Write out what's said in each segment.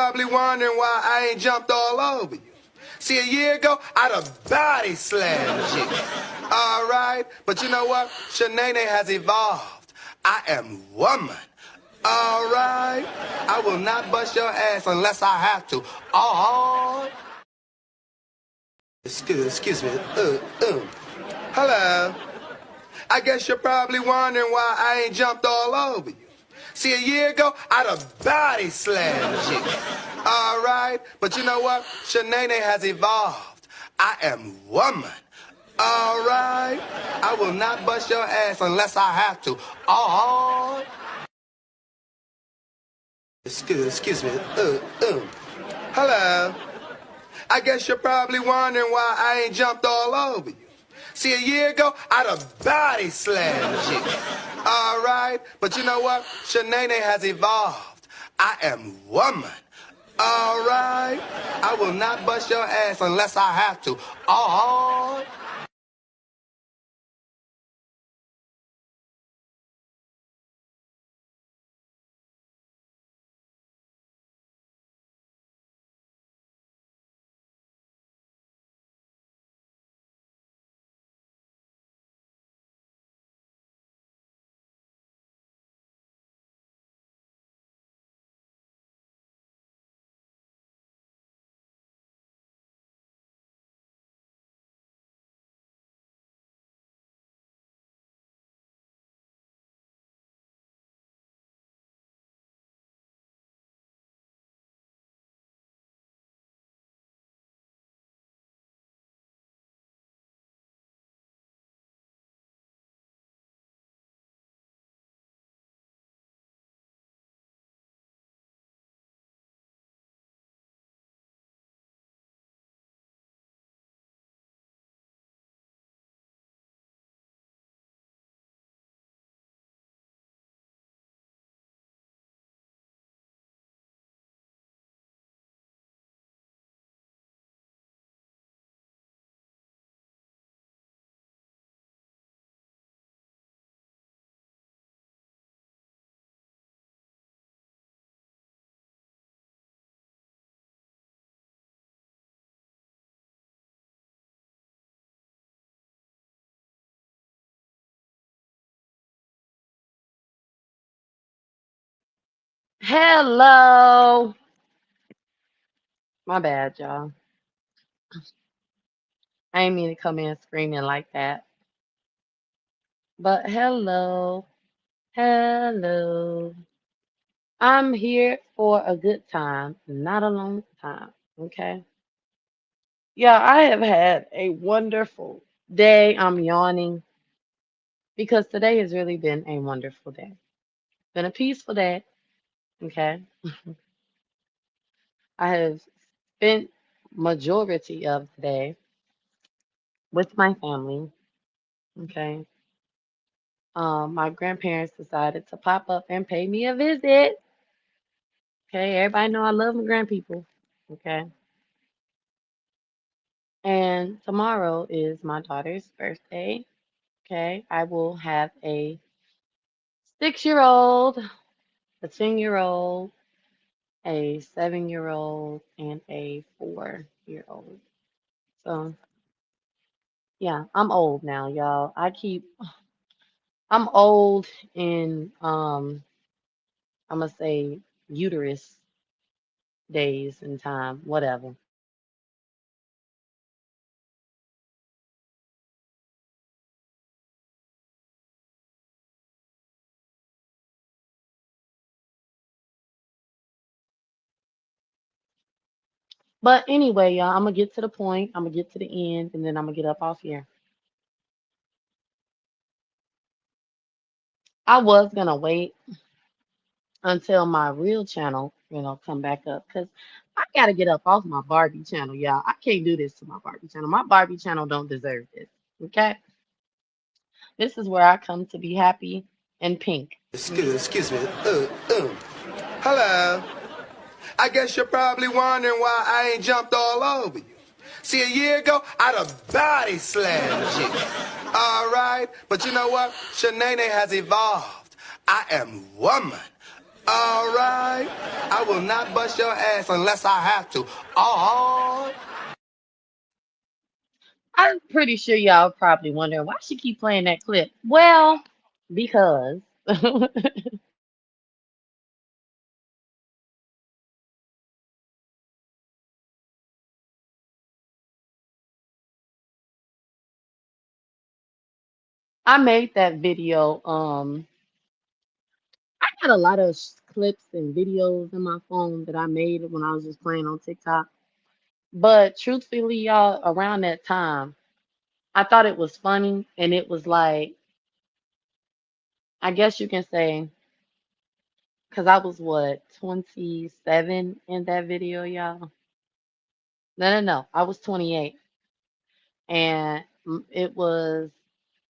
probably wondering why I ain't jumped all over you. See, a year ago, I'd have body slammed you. All right? But you know what? Shanae has evolved. I am woman. All right? I will not bust your ass unless I have to. Oh. Excuse me. Hello. I guess you're probably wondering why I ain't jumped all over you. See, a year ago, I'd have body slammed you. All right? But you know what? Shanae has evolved. I am woman. All right? I will not bust your ass unless I have to. Oh. Excuse me. Hello. I guess you're probably wondering why I ain't jumped all over you. See, a year ago, I'd have body slammed you. All right? But you know what? Shanae has evolved. I am woman. All right? I will not bust your ass unless I have to. Oh. Hello. My bad, y'all. I ain't mean to come in screaming like that. But hello. Hello. I'm here for a good time, not a long time. Okay. Yeah, I have had a wonderful day. I'm yawning because today has really been a wonderful day. Been a peaceful day. Okay. I have spent majority of the day with my family. Okay. My grandparents decided to pop up and pay me a visit. Okay, everybody know I love my grandpeople. Okay, and tomorrow is my daughter's birthday. Okay, I will have a 6-year-old, a 10-year-old, a 7-year-old, and a 4-year-old. So yeah, I'm old now, y'all. I'm old in I'm gonna say uterus days and time, whatever. But anyway, y'all, I'm gonna get to the point. I'm gonna get to the end, and then I'm gonna get up off here. I was gonna wait until my real channel, come back up, because I gotta get up off my Barbie channel, y'all. I can't do this to my Barbie channel. My Barbie channel don't deserve this. Okay, this is where I come to be happy and pink. Excuse me. Hello. I guess you're probably wondering why I ain't jumped all over you. See, a year ago, I'd have body slammed you. All right? But you know what? Shanae has evolved. I am woman. All right? I will not bust your ass unless I have to. Oh, I'm pretty sure y'all probably wondering why she keep playing that clip. Well, because I made that video. I got a lot of clips and videos in my phone that I made when I was just playing on TikTok. But truthfully, y'all, around that time, I thought it was funny, and it was like, I guess you can say, because I was what, 27 in that video, y'all? No, no, no. I was 28, and it was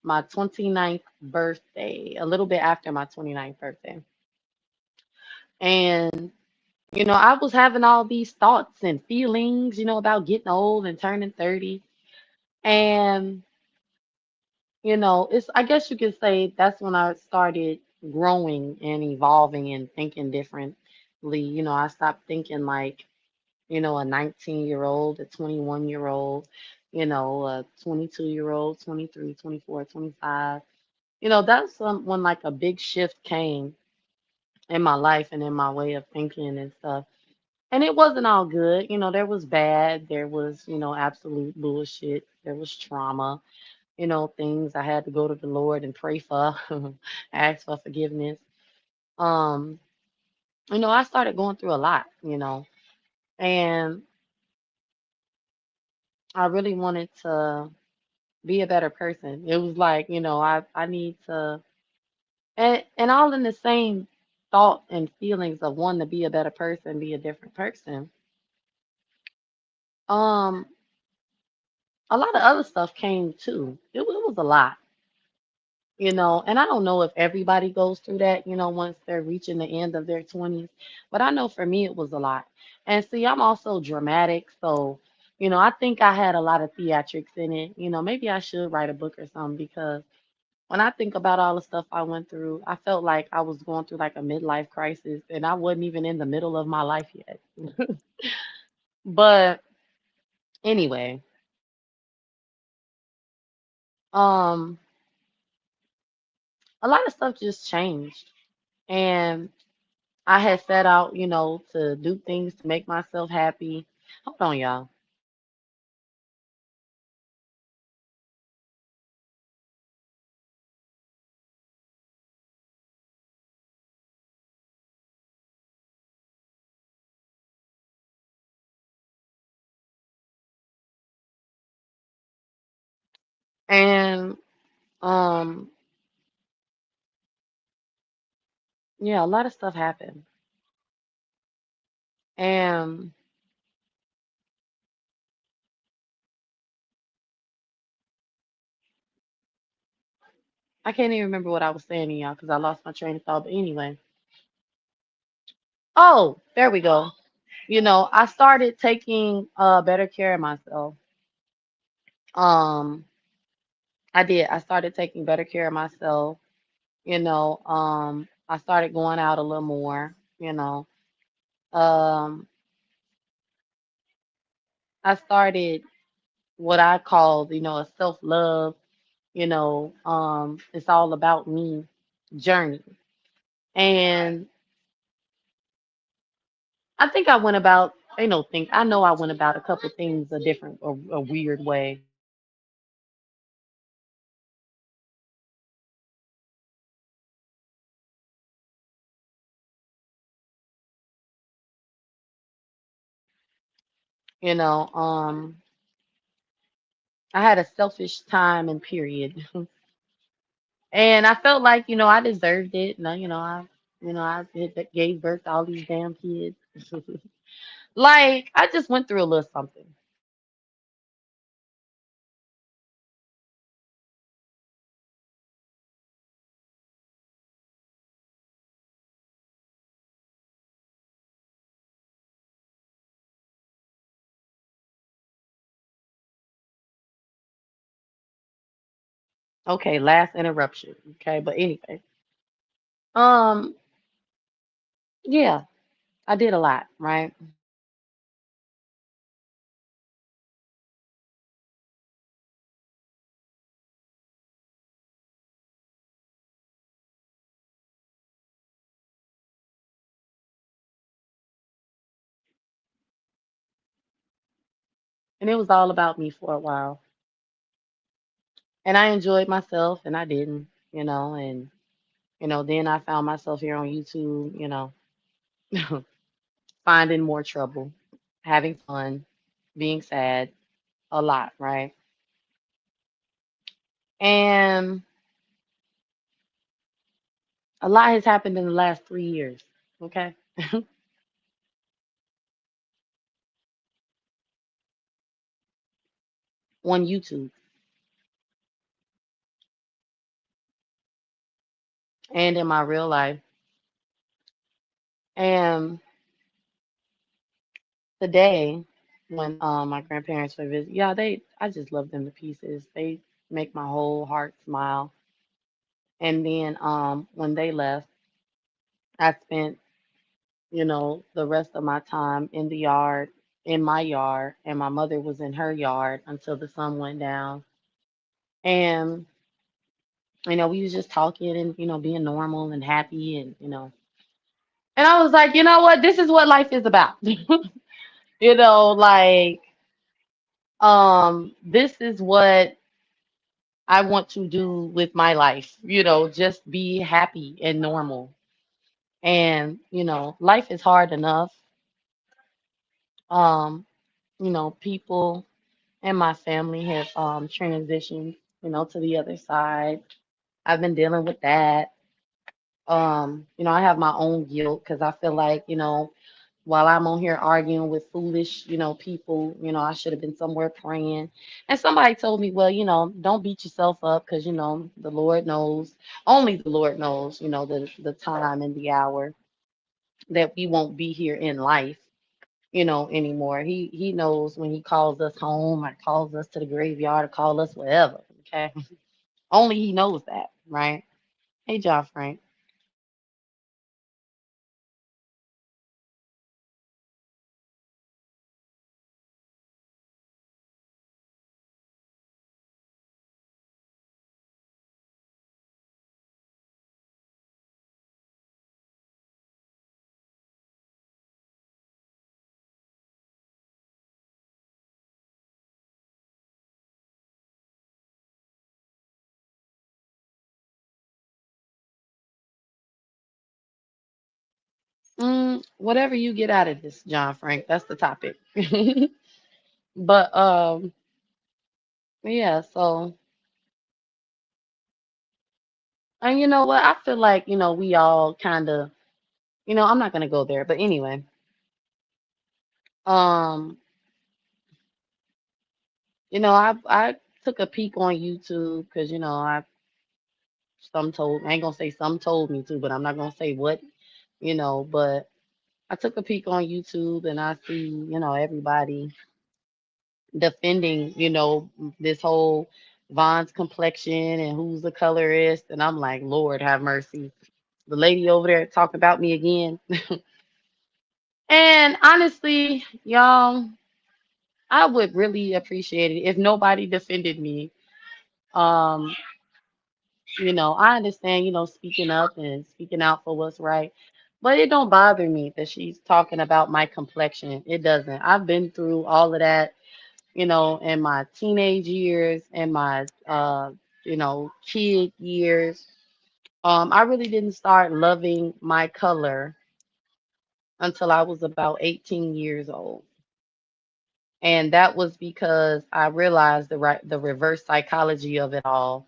my 29th birthday, a little bit after my 29th birthday. And, I was having all these thoughts and feelings, about getting old and turning 30. And, I guess you could say that's when I started growing and evolving and thinking differently. I stopped thinking like, a 19-year-old, a 21-year-old, a 22-year-old, 23, 24, 25. That's when like a big shift came in my life and in my way of thinking and stuff. And it wasn't all good. There was bad, there was, absolute bullshit, there was trauma, things I had to go to the Lord and pray for, ask for forgiveness. Um, I started going through a lot, and I really wanted to be a better person. It was like, I need to, and all in the same thought and feelings of wanting to be a better person, be a different person. Um, a lot of other stuff came too. It was a lot, and I don't know if everybody goes through that, once they're reaching the end of their 20s, but I know for me it was a lot. And see, I'm also dramatic, so, I think I had a lot of theatrics in it. Maybe I should write a book or something because when I think about all the stuff I went through, I felt like I was going through like a midlife crisis and I wasn't even in the middle of my life yet. But anyway, um, a lot of stuff just changed. And I had set out, to do things to make myself happy. Hold on, y'all. And um, yeah, a lot of stuff happened. And I can't even remember what I was saying to y'all because I lost my train of thought. But anyway. Oh, there we go. I started taking better care of myself. Um, I did. I started taking better care of myself. I started going out a little more, Um, I started what I call, a self-love, it's all about me journey. And I think I went about, I know I went about a couple things a weird way. You know, um, I had a selfish time and period. And I felt like, I deserved it. No, gave birth to all these damn kids. Like, I just went through a little something. Okay, last interruption. Okay, but anyway. Um, Yeah, I did a lot, right? And it was all about me for a while. And I enjoyed myself and I didn't, and then I found myself here on YouTube, finding more trouble, having fun, being sad, a lot, right? And a lot has happened in the last 3 years, okay, on YouTube and in my real life. And today, when my grandparents were visit, yeah, I just love them to pieces. They make my whole heart smile. And then when they left, I spent, the rest of my time in the yard, in my yard, and my mother was in her yard until the sun went down. And we was just talking and being normal and happy and I was like, you know what, this is what life is about. Like this is what I want to do with my life, just be happy and normal. And life is hard enough. um People and my family have transitioned, to the other side. I've been dealing with that. I have my own guilt because I feel like, while I'm on here arguing with foolish, people, I should have been somewhere praying. And somebody told me, well, don't beat yourself up because, the Lord knows, only the Lord knows, the time and the hour that we won't be here in life, anymore. He knows when he calls us home or calls us to the graveyard or call us whatever. Okay. Only he knows that, right? Hey, John Frank. Whatever you get out of this, John Frank, that's the topic. But yeah, so and you know what? I feel like, we all kind of, I'm not gonna go there, but anyway, um, I took a peek on YouTube because, some told I ain't gonna say some told me to, but I'm not gonna say what, but I took a peek on YouTube and I see, everybody defending, this whole Vaughn's complexion and who's the colorist, and I'm like, Lord have mercy. The lady over there talking about me again. And honestly, y'all, I would really appreciate it if nobody defended me. Um, I understand, speaking up and speaking out for what's right, but it don't bother me that she's talking about my complexion. It doesn't. I've been through all of that, in my teenage years and my kid years. I really didn't start loving my color until I was about 18 years old. And that was because I realized the reverse psychology of it all.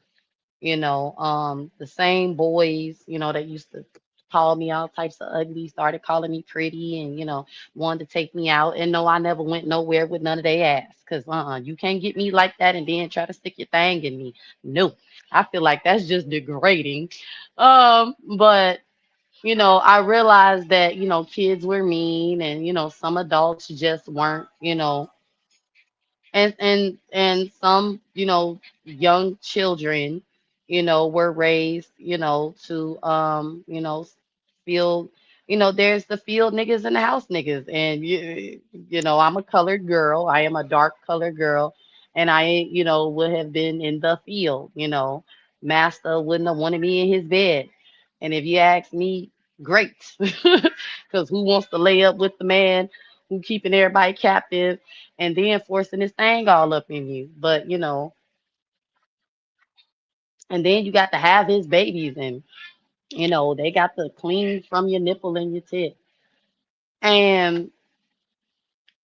The same boys, that used to call me all types of ugly started calling me pretty and, wanted to take me out. And no, I never went nowhere with none of their ass. Cause you can't get me like that and then try to stick your thing in me. No. I feel like that's just degrading. But I realized that, kids were mean and, some adults just weren't, and some young children were raised to feel there's the field niggas and the house niggas. And I'm a colored girl. I am a dark colored girl. And I, would have been in the field. Master wouldn't have wanted me in his bed. And if you ask me, great. Because who wants to lay up with the man who keeping everybody captive and then forcing this thing all up in you? But, and then you got to have his babies, and, they got to clean from your nipple and your tit. And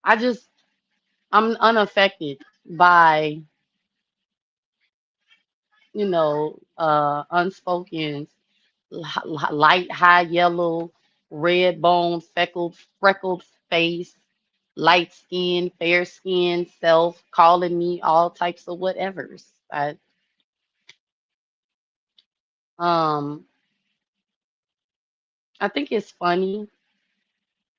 I just I'm unaffected by, unspoken light, high yellow, red bone, freckled face, light skin, fair skin self calling me all types of whatevers. Um, I think it's funny.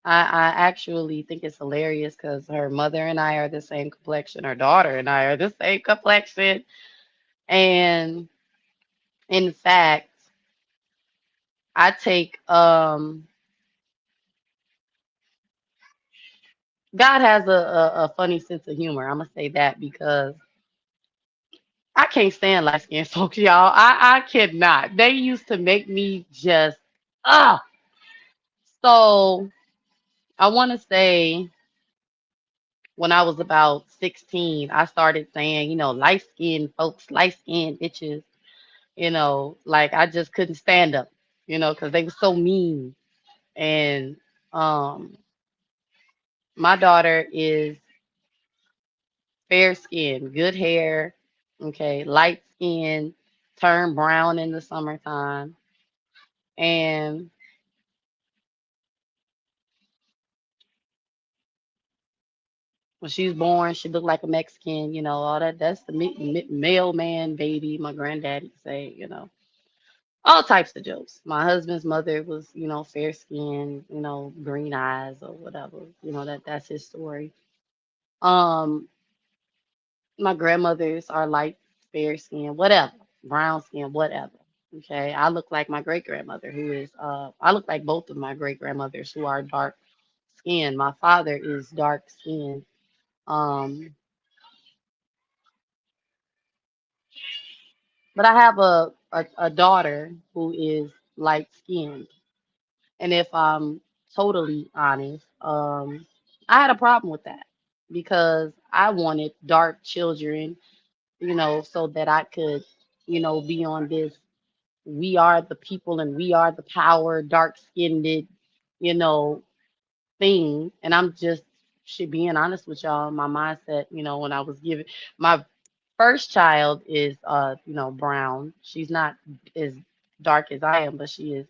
I actually think it's hilarious because her mother and I are the same complexion. Her daughter and I are the same complexion. And in fact, I take God has a funny sense of humor. I'm gonna say that because I can't stand light skinned folks, y'all. I cannot. They used to make me just ah. So I want to say when I was about 16, I started saying, light skinned folks, light skinned bitches. Like I just couldn't stand them, because they were so mean. And um, my daughter is fair skin, good hair, okay, light skin, turn brown in the summertime. And when she was born, she looked like a Mexican, all that. That's the mailman baby, my granddaddy say, all types of jokes. My husband's mother was, fair skin, green eyes or whatever, that's his story. Um, my grandmothers are light, fair skin, whatever, brown skin, whatever. Okay, I look like my great grandmother, who is I look like both of my great grandmothers who are dark skinned. My father is dark skinned. Um, but I have a daughter who is light skinned. And if I'm totally honest, I had a problem with that because I wanted dark children, so that I could, be on this we are the people and we are the power, dark skinned, you know, thing. And I'm just should being honest with y'all, my mindset, when I was given my first child is brown. She's not as dark as I am, but she is,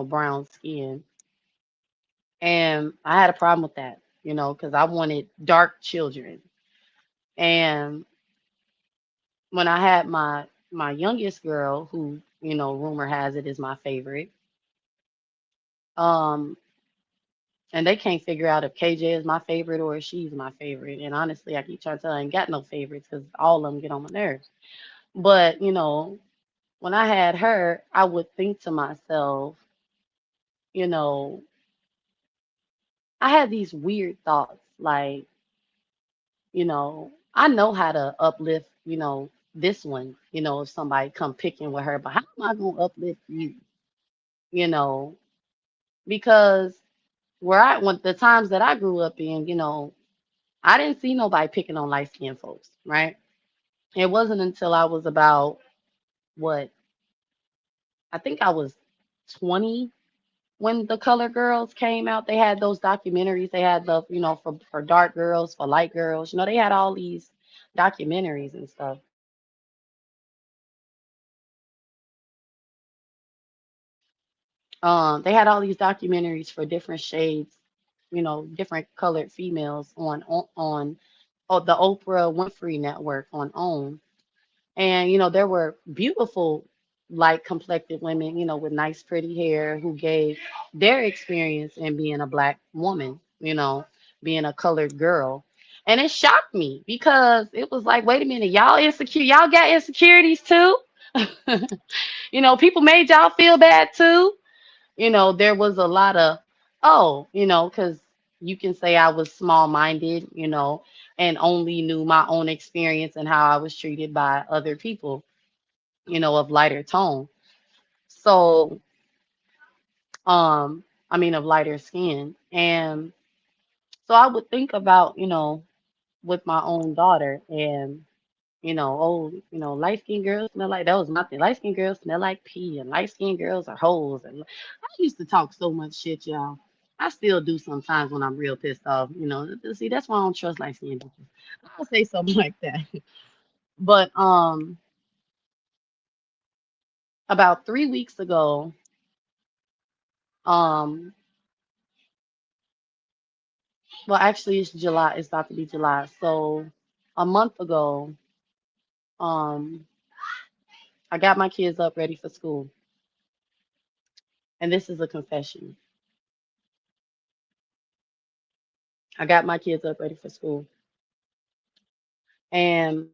brown skin. And I had a problem with that, because I wanted dark children. And when I had my youngest girl, who, rumor has it is my favorite, um, and they can't figure out if KJ is my favorite or if she's my favorite. And honestly, I keep trying to tell her I ain't got no favorites because all of them get on my nerves. But, when I had her, I would think to myself, you know, I had these weird thoughts like, I know how to uplift, this one, if somebody come picking with her, but how am I gonna uplift you? You know, because when the times that I grew up in, I didn't see nobody picking on light skinned folks, right? It wasn't until I was about what I think I was 20 when the Color Girls came out. They had those documentaries. They had the, for dark girls, for light girls. They had all these documentaries and stuff. They had all these documentaries for different shades, different colored females on the Oprah Winfrey Network on OWN. And, there were beautiful, light complected women, with nice, pretty hair who gave their experience in being a black woman, being a colored girl. And it shocked me because it was like, wait a minute, y'all insecure, y'all got insecurities too. People made y'all feel bad too. There was a lot of, oh, because you can say I was small minded, and only knew my own experience and how I was treated by other people, of lighter tone. So, I mean, of lighter skin. And so I would think about, with my own daughter and, oh, light skinned girls smell like, that was my thing. Light skinned girls smell like pee, and light skinned girls are hoes. And I used to talk so much shit, y'all. I still do sometimes when I'm real pissed off. See, that's why I don't trust light skinned bitches. I'll say something like that. But about 3 weeks ago, um, well, actually, it's July. It's about to be July. So a month ago, um, I got my kids up ready for school, and this is a confession. I got my kids up ready for school, and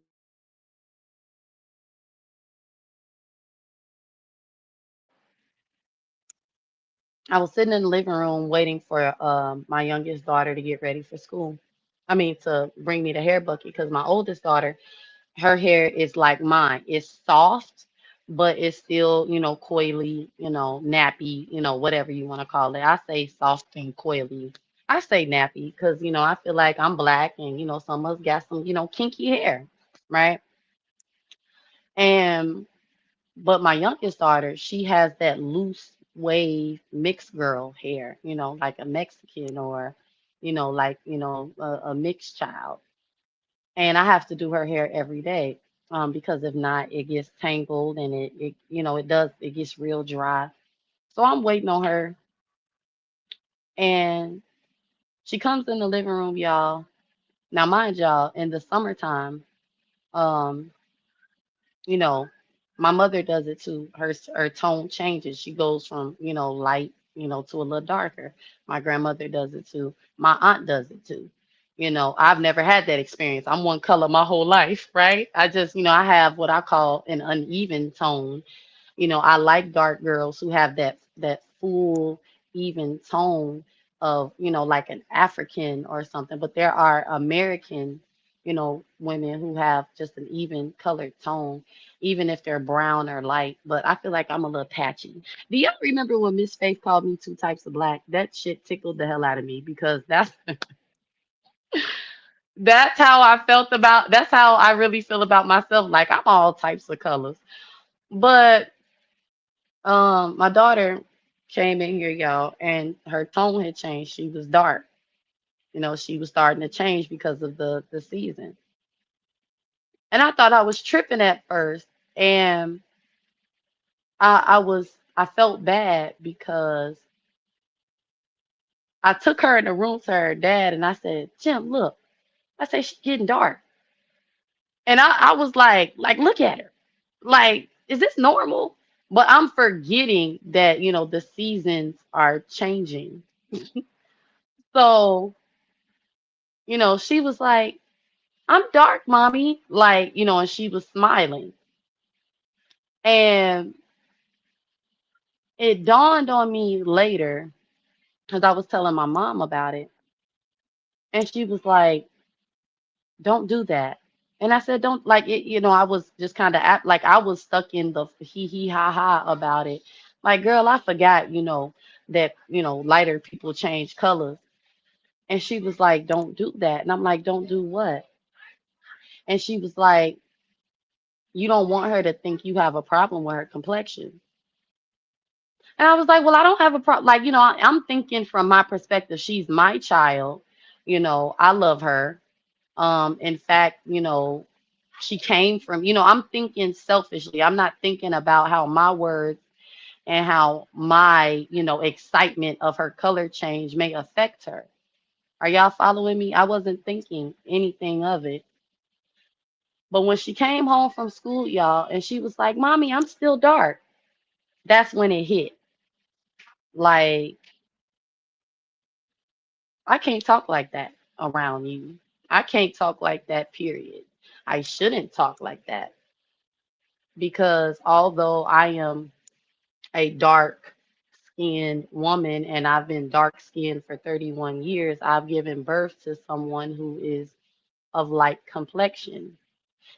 I was sitting in the living room waiting for my youngest daughter to get ready for school. I mean, to bring me the hair bucket because my oldest daughter, her hair is like mine. It's soft, but it's still, coily, nappy, whatever you want to call it. I say soft and coily. I say nappy because, I feel like I'm black and, some of us got some, kinky hair, right? And but my youngest daughter, she has that loose wave mixed girl hair, like a Mexican or, like, a mixed child. And I have to do her hair every day, because if not, it gets tangled and it gets real dry. So I'm waiting on her, and she comes in the living room, y'all. Now, mind y'all, in the summertime, um, you know, my mother does it too. Her tone changes. She goes from, light, to a little darker. My grandmother does it too. My aunt does it too. I've never had that experience. I'm one color my whole life, right? I just, I have what I call an uneven tone. I like dark girls who have that full even tone of, like an African or something. But there are American, women who have just an even colored tone, even if they're brown or light. But I feel like I'm a little patchy. Do y'all remember when Miss Faith called me two types of black? That shit tickled the hell out of me because that's how I really feel about myself. Like I'm all types of colors. But my daughter came in here, y'all, and her tone had changed. She was dark. She was starting to change because of the season. And I thought I was tripping at first. And I felt bad because I took her in the room to her dad and I said, Jim, look, I said, she's getting dark. And I was like, look at her. Like, is this normal? But I'm forgetting that, the seasons are changing. So, she was like, I'm dark, mommy. Like, and she was smiling. And it dawned on me later because I was telling my mom about it. And she was like, don't do that. And I said, don't like it. I was just kind of like I was stuck in the hee hee ha ha about it. Like, girl, I forgot, that, lighter people change colors. And she was like, don't do that. And I'm like, don't do what? And she was like, you don't want her to think you have a problem with her complexion. And I was like, well, I don't have a problem. Like, I'm thinking from my perspective, she's my child. I love her. In fact, she came from, I'm thinking selfishly. I'm not thinking about how my words and how my, excitement of her color change may affect her. Are y'all following me? I wasn't thinking anything of it. But when she came home from school, y'all, and she was like, Mommy, I'm still dark. That's when it hit. Like, I can't talk like that around you. I can't talk like that, period. I shouldn't talk like that because although I am a dark skinned woman and I've been dark skinned for 31 years, I've given birth to someone who is of light complexion.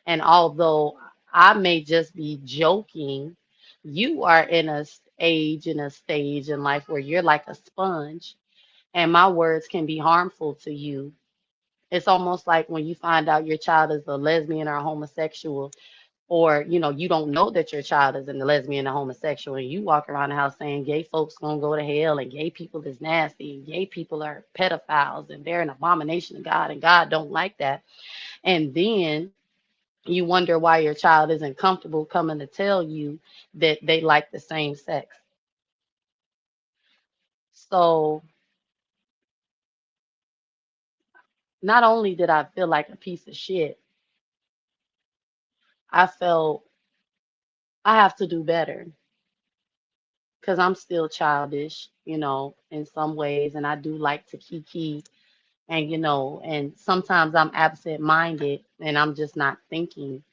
And although I may just be joking, you are in age in a stage in life where you're like a sponge, and my words can be harmful to you. It's almost like when you find out your child is a lesbian or a homosexual, or you don't know that your child is a lesbian or homosexual, and you walk around the house saying gay folks gonna go to hell and gay people is nasty and gay people are pedophiles and they're an abomination of God and God don't like that. And then you wonder why your child isn't comfortable coming to tell you that they like the same sex. So not only did I feel like a piece of shit, I felt I have to do better because I'm still childish, in some ways, and I do like to kiki, and and sometimes I'm absent minded and I'm just not thinking,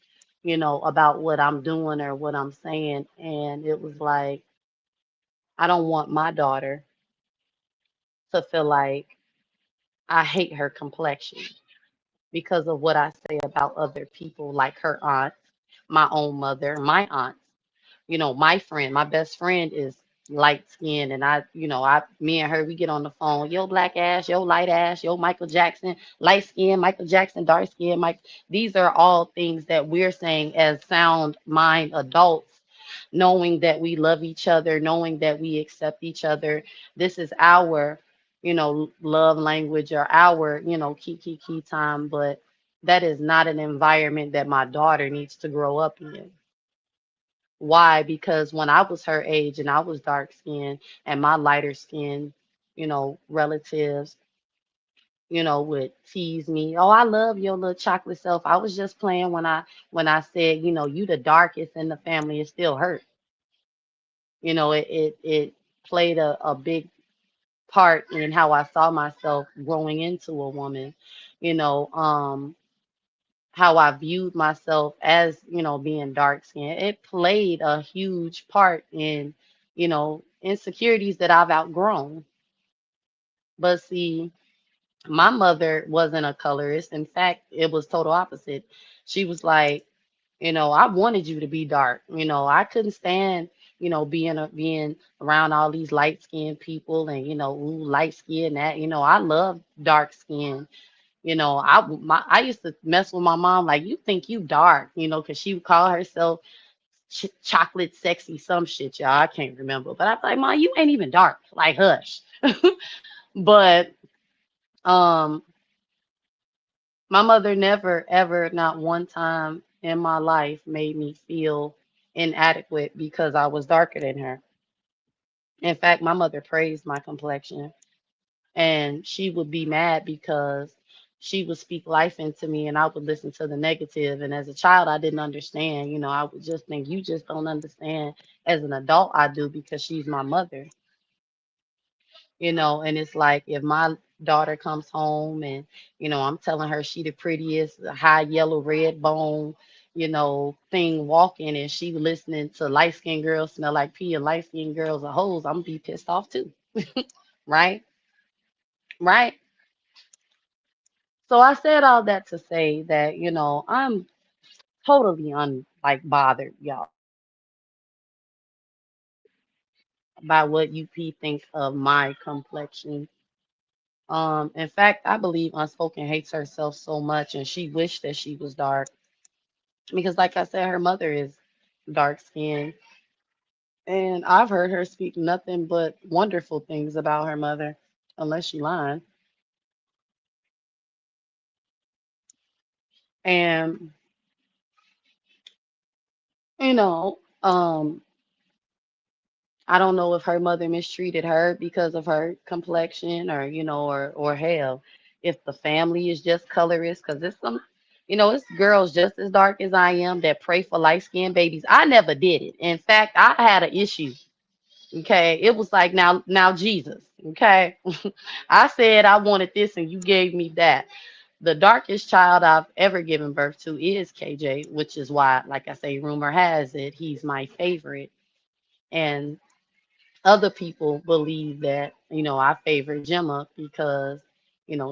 about what I'm doing or what I'm saying. And it was like, I don't want my daughter to feel like I hate her complexion because of what I say about other people, like her aunts, my own mother, my aunts. My friend, my best friend is light skinned, and me and her, we get on the phone, yo, black ass, yo, light ass, yo, Michael Jackson, light skin, Michael Jackson, dark skin, Mike. These are all things that we're saying as sound mind adults, knowing that we love each other, knowing that we accept each other. This is our, love language or our, key time, but that is not an environment that my daughter needs to grow up in. Why? Because when I was her age and I was dark skinned and my lighter skinned, relatives, would tease me. Oh, I love your little chocolate self. I was just playing when I said, you the darkest in the family. It still hurt. It played a big part in how I saw myself growing into a woman. You know, how I viewed myself as, being dark skinned. It played a huge part in, insecurities that I've outgrown. But see, my mother wasn't a colorist. In fact, it was total opposite. She was like, I wanted you to be dark. I couldn't stand, being around all these light skinned people and, ooh, light skin that, I love dark skin. I used to mess with my mom like, you think you dark, because she would call herself chocolate sexy some shit, y'all. I can't remember, but I'm like, Mom, you ain't even dark. Like, hush. But um, my mother never, ever, not one time in my life made me feel inadequate because I was darker than her. In fact, my mother praised my complexion, and she would be mad because she would speak life into me and I would listen to the negative. And as a child, I didn't understand. I would just think, you just don't understand. As an adult, I do because she's my mother. And it's like if my daughter comes home and, I'm telling her she the prettiest, high yellow, red bone, thing walking, and she listening to light skinned girls smell like pee and light skinned girls are hoes, I'm gonna be pissed off too. Right? Right? So I said all that to say that, I'm totally like bothered, y'all, by what UP think of my complexion. In fact, I believe Unspoken hates herself so much and she wished that she was dark. Because like I said, her mother is dark skinned. And I've heard her speak nothing but wonderful things about her mother, unless she lying. And, you know, um, I don't know if her mother mistreated her because of her complexion or, or hell, if the family is just colorist, because it's some, it's girls just as dark as I am that pray for light skinned babies. I never did it. In fact, I had an issue. Okay. It was like, now, Jesus. Okay. I said I wanted this and you gave me that. The darkest child I've ever given birth to is KJ, which is why, like I say, rumor has it, he's my favorite. And Other people believe that, I favor Gemma because,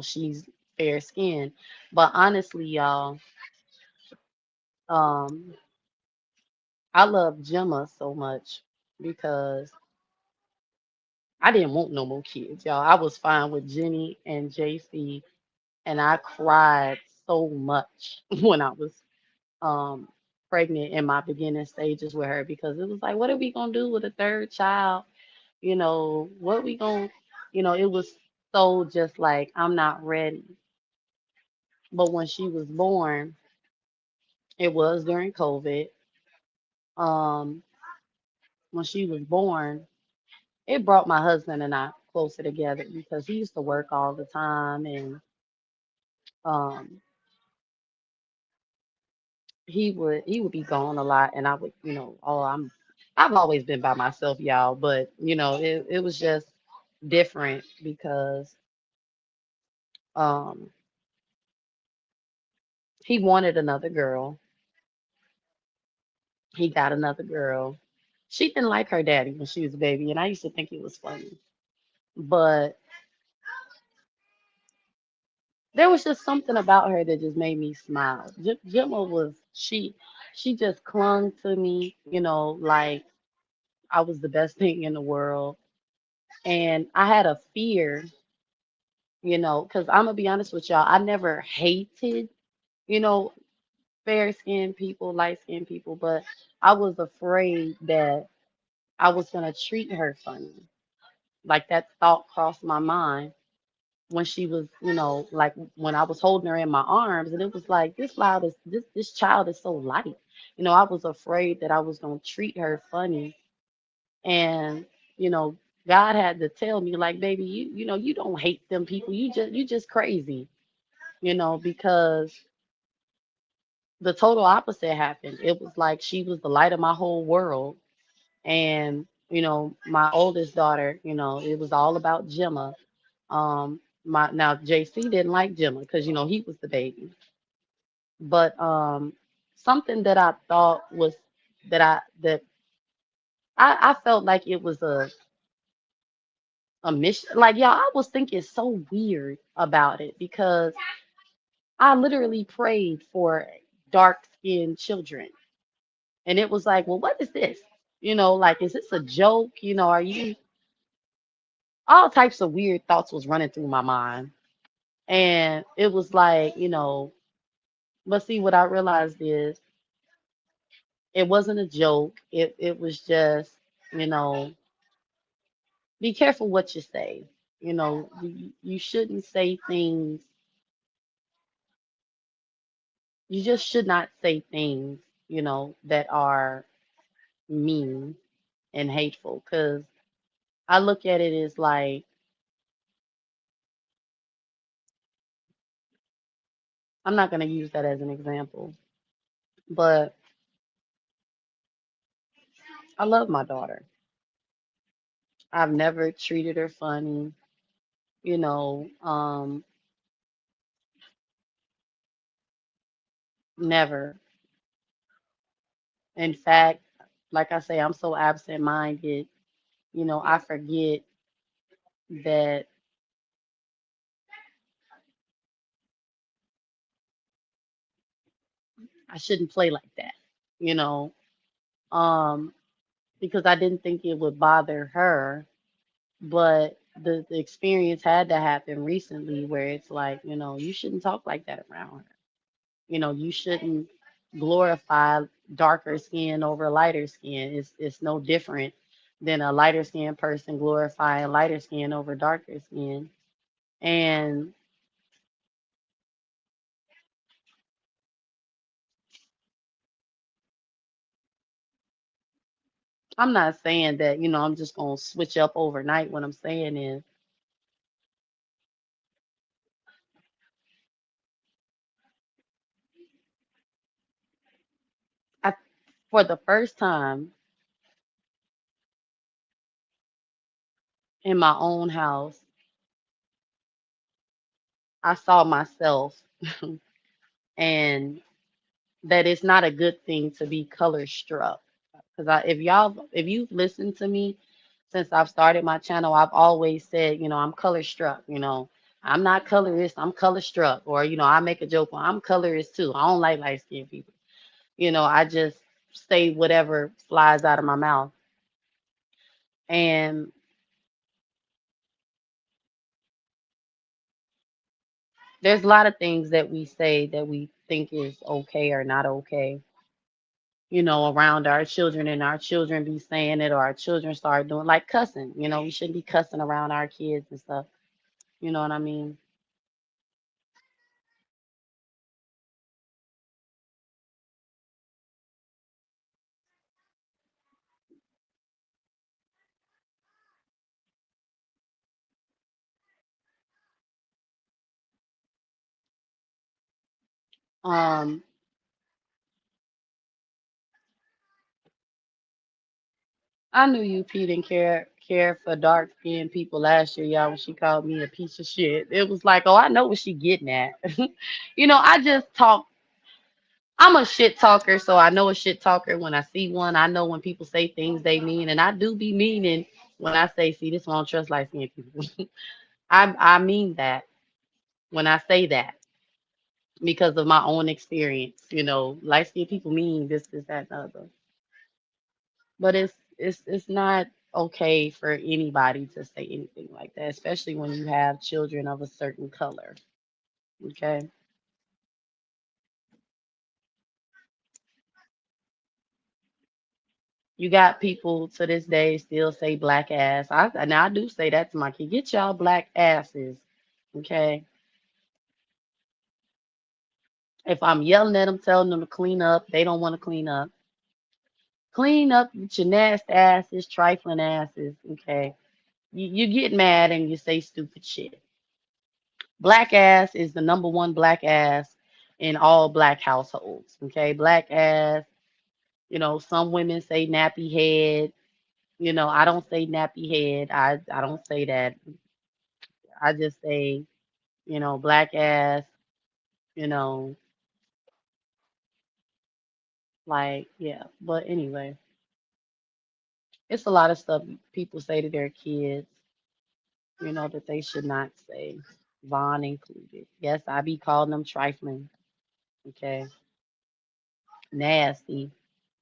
she's fair skinned. But honestly, y'all, um, I love Gemma so much because I didn't want no more kids, y'all. I was fine with Jenny and JC, and I cried so much when I was um pregnant in my beginning stages with her because it was like, what are we gonna do with a third child? What we gonna, it was so just like I'm not ready. But when she was born, it was during COVID. Um, when she was born, it brought my husband and I closer together because he used to work all the time and um he would be gone a lot and I would, I've always been by myself, y'all, but it was just different because um he wanted another girl. He got another girl. She didn't like her daddy when she was a baby, and I used to think it was funny. But there was just something about her that just made me smile. Gemma was she just clung to me, like I was the best thing in the world. And I had a fear, because I'm gonna be honest with y'all, I never hated, you know, fair skinned people, light skinned people, but I was afraid that I was gonna treat her funny. Like that thought crossed my mind when she was, like when I was holding her in my arms, and it was like this child is so light. I was afraid that I was gonna treat her funny, and you know, God had to tell me, like, baby, you don't hate them people. You just crazy, because the total opposite happened. It was like she was the light of my whole world, and my oldest daughter, it was all about Gemma. My now JC didn't like Gemma because he was the baby. But something that I thought was that I felt like it was a mission. Like, y'all, I was thinking so weird about it because I literally prayed for dark skinned children. And it was like, well, what is this? Like, is this a joke? Are you all types of weird thoughts was running through my mind. And it was like, but see, what I realized is it wasn't a joke. It was just, you know, be careful what you say. You shouldn't say things. You just should not say things, that are mean and hateful. Because I look at it as like, I'm not going to use that as an example, but I love my daughter. I've never treated her funny, you know, um, never. In fact, like I say, I'm so absent minded, I forget that I shouldn't play like that, you know, um, because I didn't think it would bother her. But the experience had to happen recently where it's like, you shouldn't talk like that around her. You shouldn't glorify darker skin over lighter skin. It's no different than a lighter skinned person glorifying lighter skin over darker skin. And I'm not saying that, I'm just gonna switch up overnight. What I'm saying is I for the first time in my own house, I saw myself and that it's not a good thing to be color struck. Because if you've listened to me, since I've started my channel, I've always said, I'm color struck, I'm not colorist, I'm color struck. Or, I make a joke, well, I'm colorist too. I don't like light skinned people. I just say whatever flies out of my mouth. And there's a lot of things that we say that we think is okay or not okay, around our children, and our children be saying it, or our children start doing like cussing. We shouldn't be cussing around our kids and stuff. You know what I mean? Um, I knew you, P, didn't care for dark skinned people last year, y'all, when she called me a piece of shit. It was like, oh, I know what she getting at. I just talk. I'm a shit talker, so I know a shit talker when I see one. I know when people say things they mean, and I do be meaning when I say, see, this one I don't trust light skinned people. I mean that when I say that because of my own experience. Light skinned people mean this, that, and the other. But it's not okay for anybody to say anything like that, especially when you have children of a certain color. Okay. You got people to this day still say black ass. Now I do say that to my kid. Get y'all black asses. Okay. If I'm yelling at them, telling them to clean up, they don't want to clean up. Clean up with your nasty asses, trifling asses. Okay. You get mad and you say stupid shit. Black ass is the number one black ass in all black households. Okay. Black ass, some women say nappy head. I don't say nappy head. I don't say that. I just say, black ass, you know, like, yeah. But anyway, it's a lot of stuff people say to their kids, that they should not say. Vaughn included. Yes, I be calling them trifling. Okay. Nasty.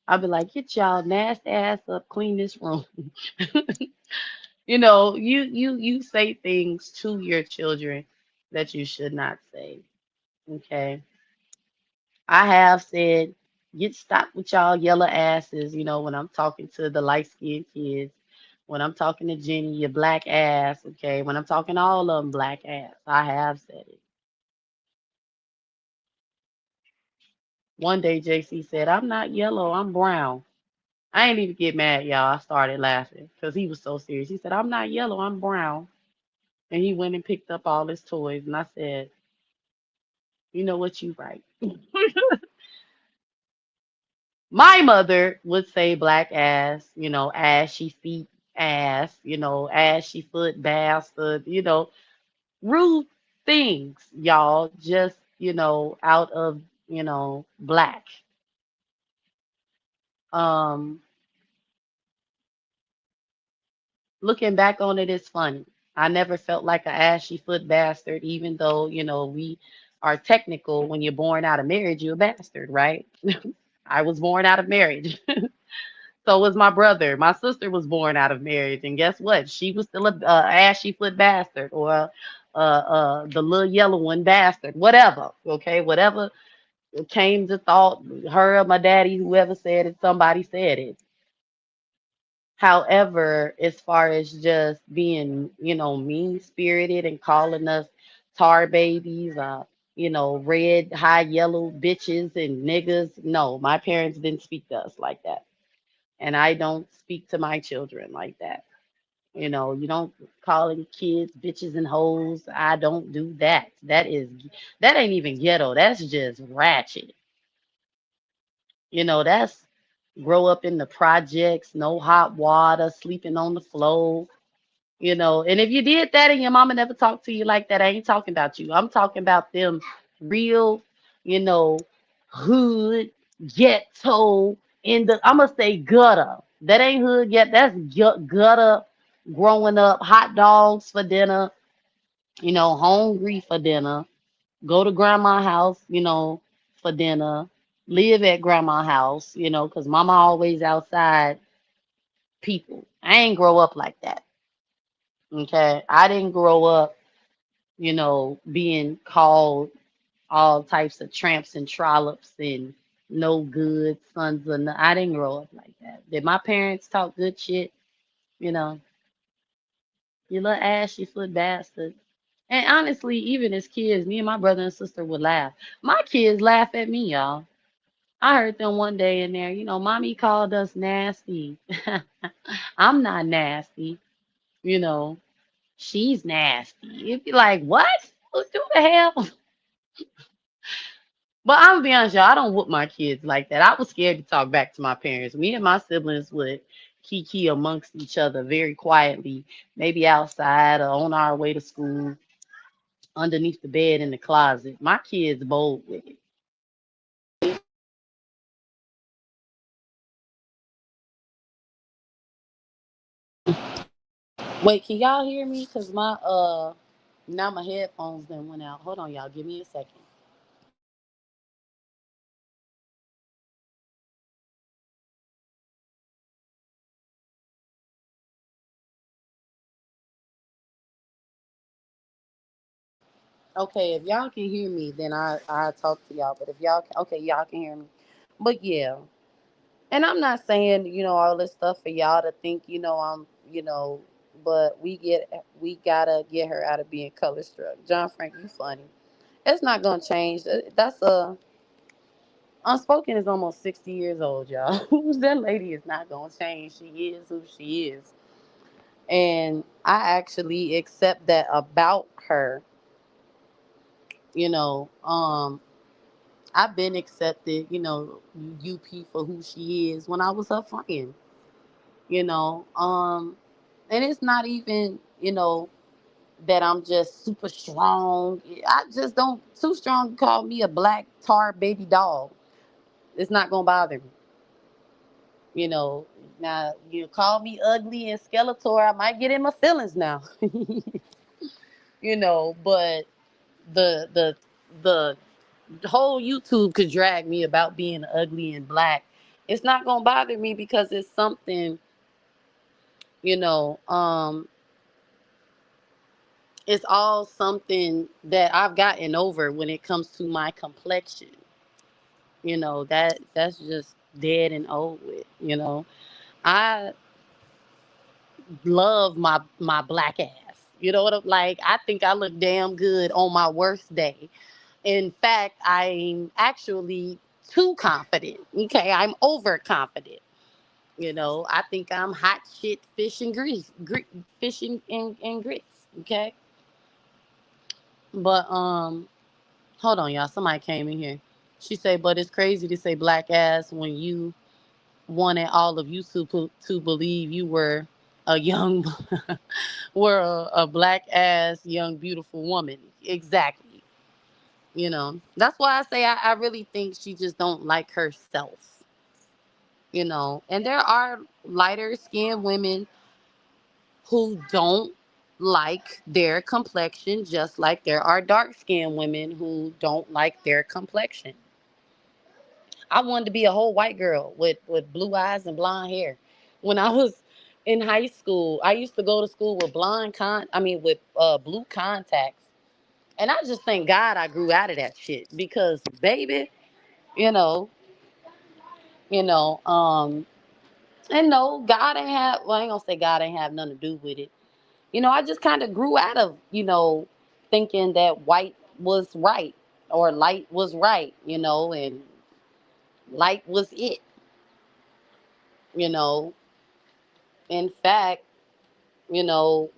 I'll be like, get y'all nasty ass up, clean this room. You say things to your children that you should not say. Okay. I have said, get stop with y'all yellow asses, when I'm talking to the light skinned kids. When I'm talking to Jenny, your black ass, okay? When I'm talking to all of them, black ass. I have said it. One day JC said, I'm not yellow, I'm brown. I ain't even get mad, y'all. I started laughing because he was so serious. He said, I'm not yellow, I'm brown. And he went and picked up all his toys. And I said, you know what, you right. My mother would say black ass, ashy feet ass, ashy foot bastard, rude things, y'all, just, out of, black. Um, Looking back on it, it's funny. I never felt like an ashy foot bastard, even though, we are technical. When you're born out of marriage, you're a bastard, right? I was born out of marriage. So was my brother. My sister was born out of marriage, and guess what? She was still a ashy foot bastard, or the little yellow one bastard, whatever. Okay, whatever came to thought, her or my daddy, whoever said it, somebody said it. However, as far as just being, mean spirited and calling us tar babies, red, high yellow bitches and niggas, no, my parents didn't speak to us like that. And I don't speak to my children like that. You don't calling kids bitches and hoes. I don't do that. That ain't even ghetto. That's just ratchet. That's grow up in the projects, no hot water, sleeping on the floor. And if you did that and your mama never talked to you like that, I ain't talking about you. I'm talking about them real, you know, hood, ghetto, I'm going to say gutter. That ain't hood yet. That's gutter, Growing up, hot dogs for dinner, hungry for dinner, go to grandma's house, for dinner, live at grandma's house, because mama always outside people. I ain't grow up like that. Okay. I didn't grow up, being called all types of tramps and trollops and no good sons of no. I didn't grow up like that. Did my parents talk good shit? You know, you little ashy foot bastard. And honestly, even as kids, me and my brother and sister would laugh. My kids laugh at me, y'all. I heard them one day in there, mommy called us nasty. I'm not nasty, you know, she's nasty. You'd be like, what? Who the hell? But I'm gonna be honest, y'all, I don't whoop my kids like that. I was scared to talk back to my parents. Me and my siblings would kiki amongst each other very quietly, maybe outside or on our way to school, underneath the bed in the closet. My kids bold with it. Wait, can y'all hear me? Cause my now my headphones then went out. Hold on, y'all. Give me a second. Okay, if y'all can hear me, then I talk to y'all. But if y'all can, okay, y'all can hear me. But yeah, and I'm not saying all this stuff for y'all to think I'm but we gotta get her out of being color struck. John Frank, you funny. It's not gonna change. That's a unspoken is almost 60 years old, y'all. That lady is not gonna change. She is who she is, and I actually accept that about her. You know, um, I've been accepted. UP for who she is when I was her friend. You know, um, and it's not even that I'm just super strong. I just don't too strong to call me a black tar baby dog. It's not gonna bother me. You know, now you call me ugly and Skeletor, I might get in my feelings now. But the the the whole YouTube could drag me about being ugly and black. It's not gonna bother me because it's something, you know, um, it's all something that I've gotten over when it comes to my complexion. That's just dead and old with. I love my black ass. You know what I'm like? I think I look damn good on my worst day. In fact, I'm actually too confident. Okay, I'm overconfident. I think I'm hot shit fish and fishing and grits. Okay, but hold on, y'all. Somebody came in here. She said, but it's crazy to say black ass when you wanted all of you to believe you were a young, were a black ass young beautiful woman. Exactly. That's why I say I really think she just don't like herself. And there are lighter skinned women who don't like their complexion, just like there are dark skinned women who don't like their complexion. I wanted to be a whole white girl with blue eyes and blonde hair. When I was in high school, I used to go to school with with blue contacts. And I just thank God I grew out of that shit because baby, you know, you know, um, and no, God ain't have well, I ain't gonna say God ain't have nothing to do with it. I just kind of grew out of, thinking that white was right or light was right, and light was it, you know. In fact,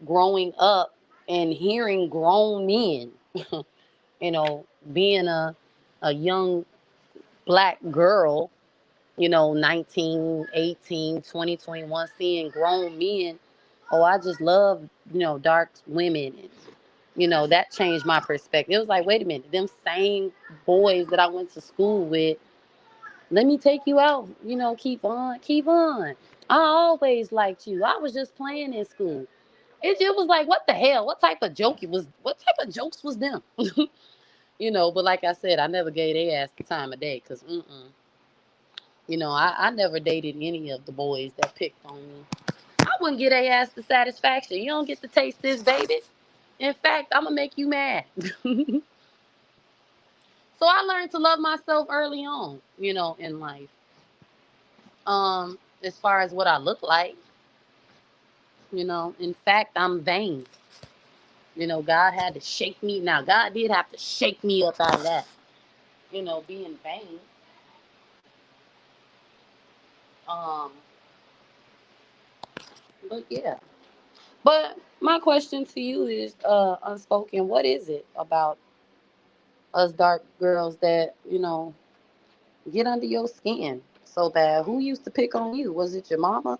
growing up and hearing grown men, being a young black girl, 19, 18, 20, 21, seeing grown men. Oh, I just love, dark women. That changed my perspective. It was like, wait a minute, them same boys that I went to school with, let me take you out, keep on. I always liked you. I was just playing in school. It was like, what the hell? What type of joke it was? What type of jokes was them? But like I said, I never gave their ass the time of day because, I never dated any of the boys that picked on me. I wouldn't get their ass the satisfaction. You don't get to taste this, baby. In fact, I'm gonna make you mad. So I learned to love myself early on, in life. As far as what I look like, in fact, I'm vain. God had to shake me. Now, God did have to shake me up out of that, being vain. Um, but yeah. But my question to you is, unspoken, what is it about us dark girls that, get under your skin so bad? Who used to pick on you? Was it your mama?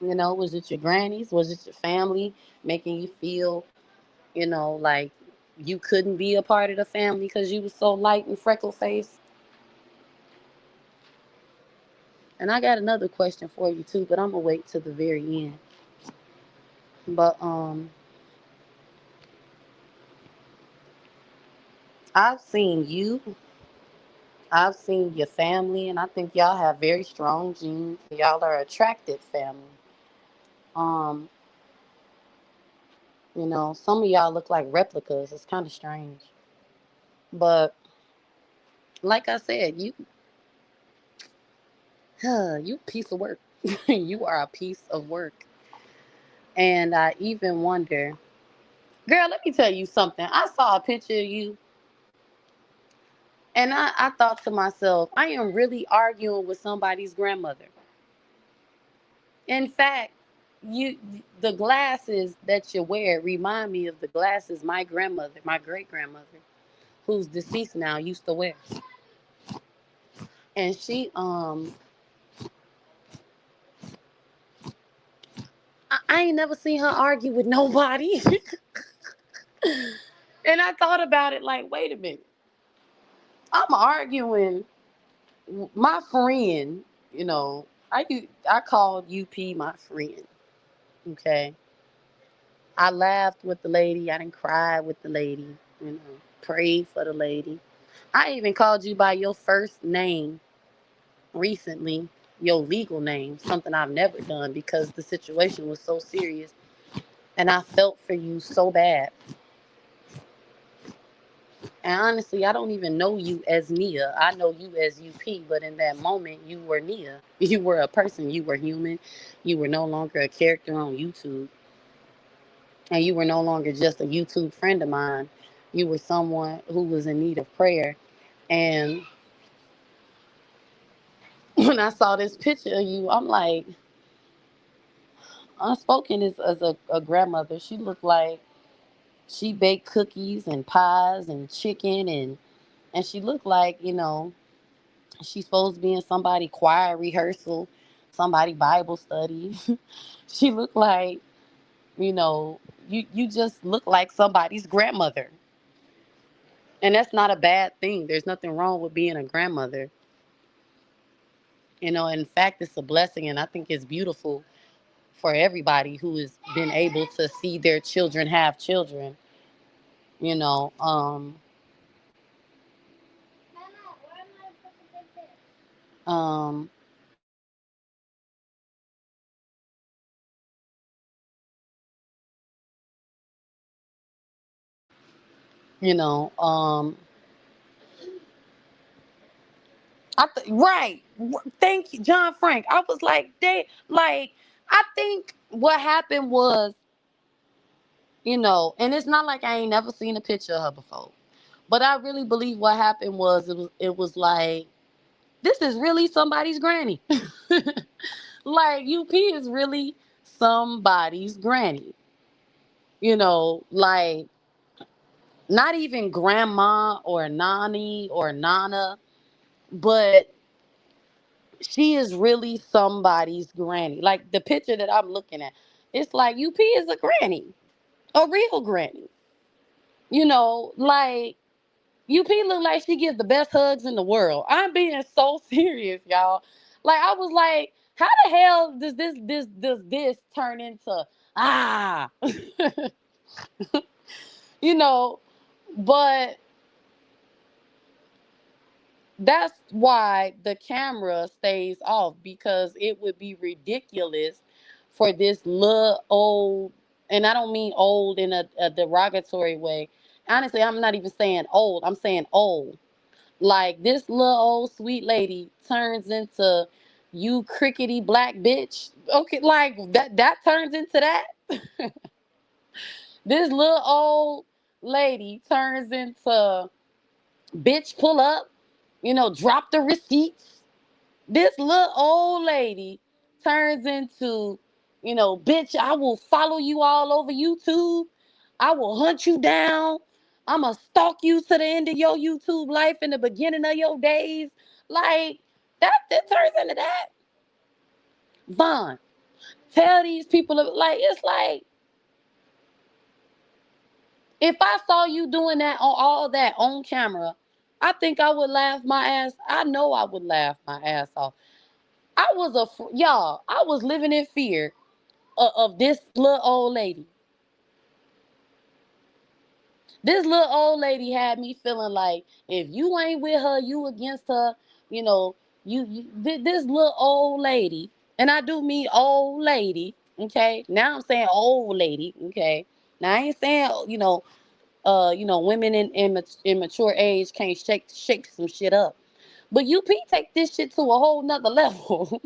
Was it your grannies? Was it your family making you feel, like you couldn't be a part of the family because you was so light and freckle faced? And I got another question for you too, but I'm gonna wait to the very end. But I've seen you, I've seen your family, and I think y'all have very strong genes. Y'all are attractive family. Um, some of y'all look like replicas. It's kind of strange. But like I said, you a piece of work. You are a piece of work. And I even wonder, girl, let me tell you something. I saw a picture of you, and I thought to myself, I am really arguing with somebody's grandmother. In fact, you the glasses that you wear remind me of the glasses my grandmother, my great grandmother, who's deceased now, used to wear. And I ain't never seen her argue with nobody. And I thought about it like, wait a minute. I'm arguing my friend, I called UP my friend. Okay. I laughed with the lady. I didn't cry with the lady. Prayed for the lady. I even called you by your first name recently, your legal name, something I've never done because the situation was so serious. And I felt for you so bad. And honestly, I don't even know you as Nia. I know you as UP, but in that moment, you were Nia. You were a person. You were human. You were no longer a character on YouTube. And you were no longer just a YouTube friend of mine. You were someone who was in need of prayer. And when I saw this picture of you, I'm like, Unspoken is as a grandmother. She looked like she baked cookies and pies and chicken and she looked like, she's supposed to be in somebody choir rehearsal, somebody Bible study. She looked like, you know, you just look like somebody's grandmother. And that's not a bad thing. There's nothing wrong with being a grandmother. In fact, it's a blessing and I think it's beautiful for everybody who has been able to see their children have children, you know. Um you know, right. Thank you, John Frank. I was like, I think what happened was, and it's not like I ain't never seen a picture of her before. But I really believe what happened was it was like this is really somebody's granny. Like UP is really somebody's granny. Like not even grandma or nanny or nana, but she is really somebody's granny. Like the picture that I'm looking at, it's like UP is a granny, a real granny. Like UP look like she gives the best hugs in the world. I'm being so serious, y'all. Like I was like, how the hell does this turn into Ah, you know, but that's why the camera stays off, because it would be ridiculous for this little old, and I don't mean old in a derogatory way. Honestly, I'm not even saying old, I'm saying old. Like this little old sweet lady turns into you crickety black bitch. Okay, like that turns into that. This little old lady turns into bitch pull up, drop the receipts. This little old lady turns into, bitch, I will follow you all over YouTube. I will hunt you down. I'ma stalk you to the end of your YouTube life in the beginning of your days. Like that turns into that. Vaughn, tell these people, like, it's like, if I saw you doing that on all that on camera, I think I would laugh my ass. I know I would laugh my ass off. Y'all, I was living in fear of this little old lady. This little old lady had me feeling like if you ain't with her, you against her. You know, this little old lady, and I do mean old lady. Okay, now I'm saying old lady. Okay, now I ain't saying women in mature age can't shake some shit up. But UP take this shit to a whole nother level.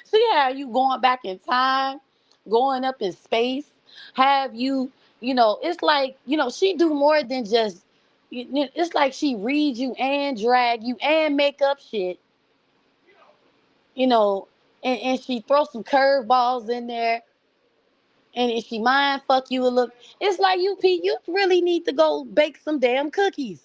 See how you going back in time, going up in space, have you, it's like, she do more than just, it's like she read you and drag you and make up shit, you know, and she throw some curveballs in there. And if she mind fuck you a look, it's like UP, you really need to go bake some damn cookies.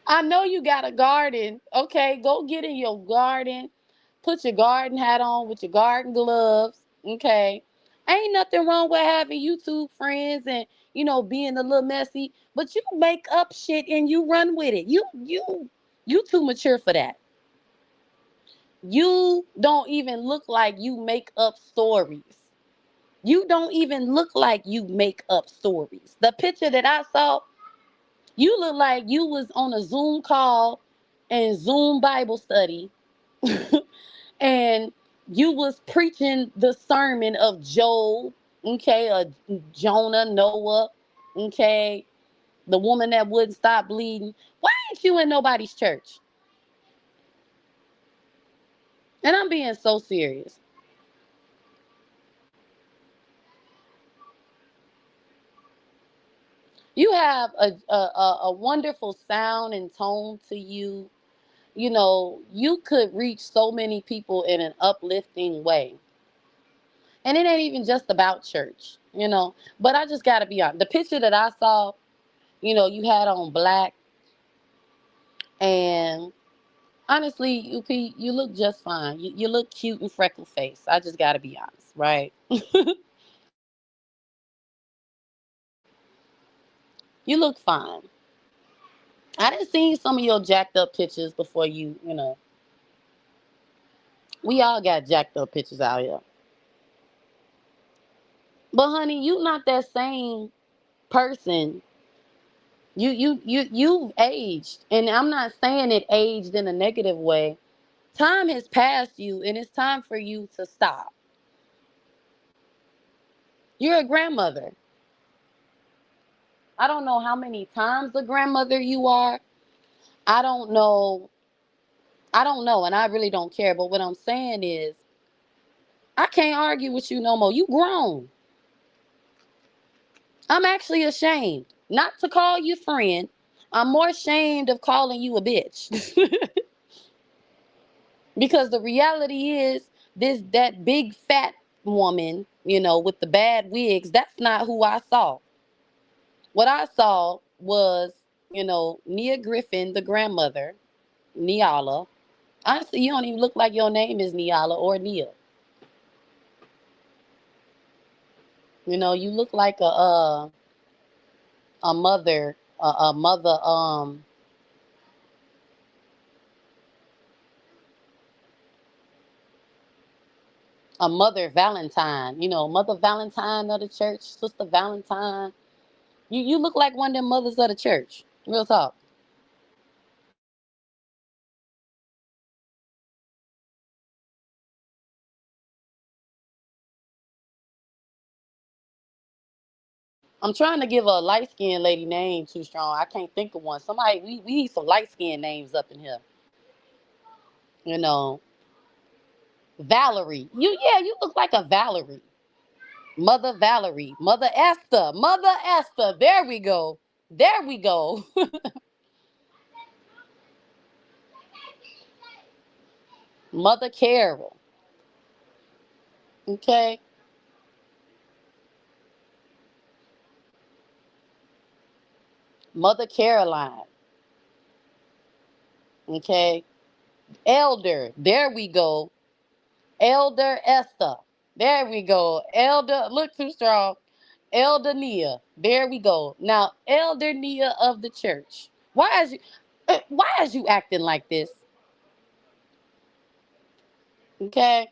I know you got a garden. Okay, go get in your garden. Put your garden hat on with your garden gloves. Okay. Ain't nothing wrong with having YouTube friends and, being a little messy, but you make up shit and you run with it. You too mature for that. You don't even look like you make up stories. You don't even look like you make up stories. The picture that I saw, you look like you was on a Zoom call and Zoom Bible study, and you was preaching the sermon of Job, okay, or Jonah, Noah, okay, the woman that wouldn't stop bleeding. Why ain't you in nobody's church? And I'm being so serious. You have a wonderful sound and tone to you. You could reach so many people in an uplifting way. And it ain't even just about church. But I just got to be honest. The picture that I saw, you had on black. And honestly, you look just fine. You look cute and freckle face. I just got to be honest, right? You look fine. I didn't see some of your jacked up pictures before you. We all got jacked up pictures out here. But honey, you not that same person. You've aged, and I'm not saying it aged in a negative way. Time has passed you, and it's time for you to stop. You're a grandmother. I don't know how many times a grandmother you are. I don't know. I don't know, and I really don't care. But what I'm saying is, I can't argue with you no more. You grown. I'm actually ashamed not to call you friend. I'm more ashamed of calling you a bitch. Because the reality is, that big fat woman, with the bad wigs, that's not who I saw. What I saw was, Nia Griffin, the grandmother, Niala. Honestly, you don't even look like your name is Niala or Nia. You look like a mother, a mother. A Mother Valentine, Mother Valentine of the church, Sister Valentine. You look like one of them mothers of the church. Real talk. I'm trying to give a light skinned lady name too strong. I can't think of one. Somebody we need some light skinned names up in here. You know, Valerie. You look like a Valerie. Mother Valerie. Mother Esther. Mother Esther. There we go. There we go. Mother Carol. Okay. Mother Caroline. Okay. Elder. There we go. Elder Esther. There we go. Elder, look too strong. Elder Nia. There we go. Now, Elder Nia of the church. Why is you acting like this? Okay.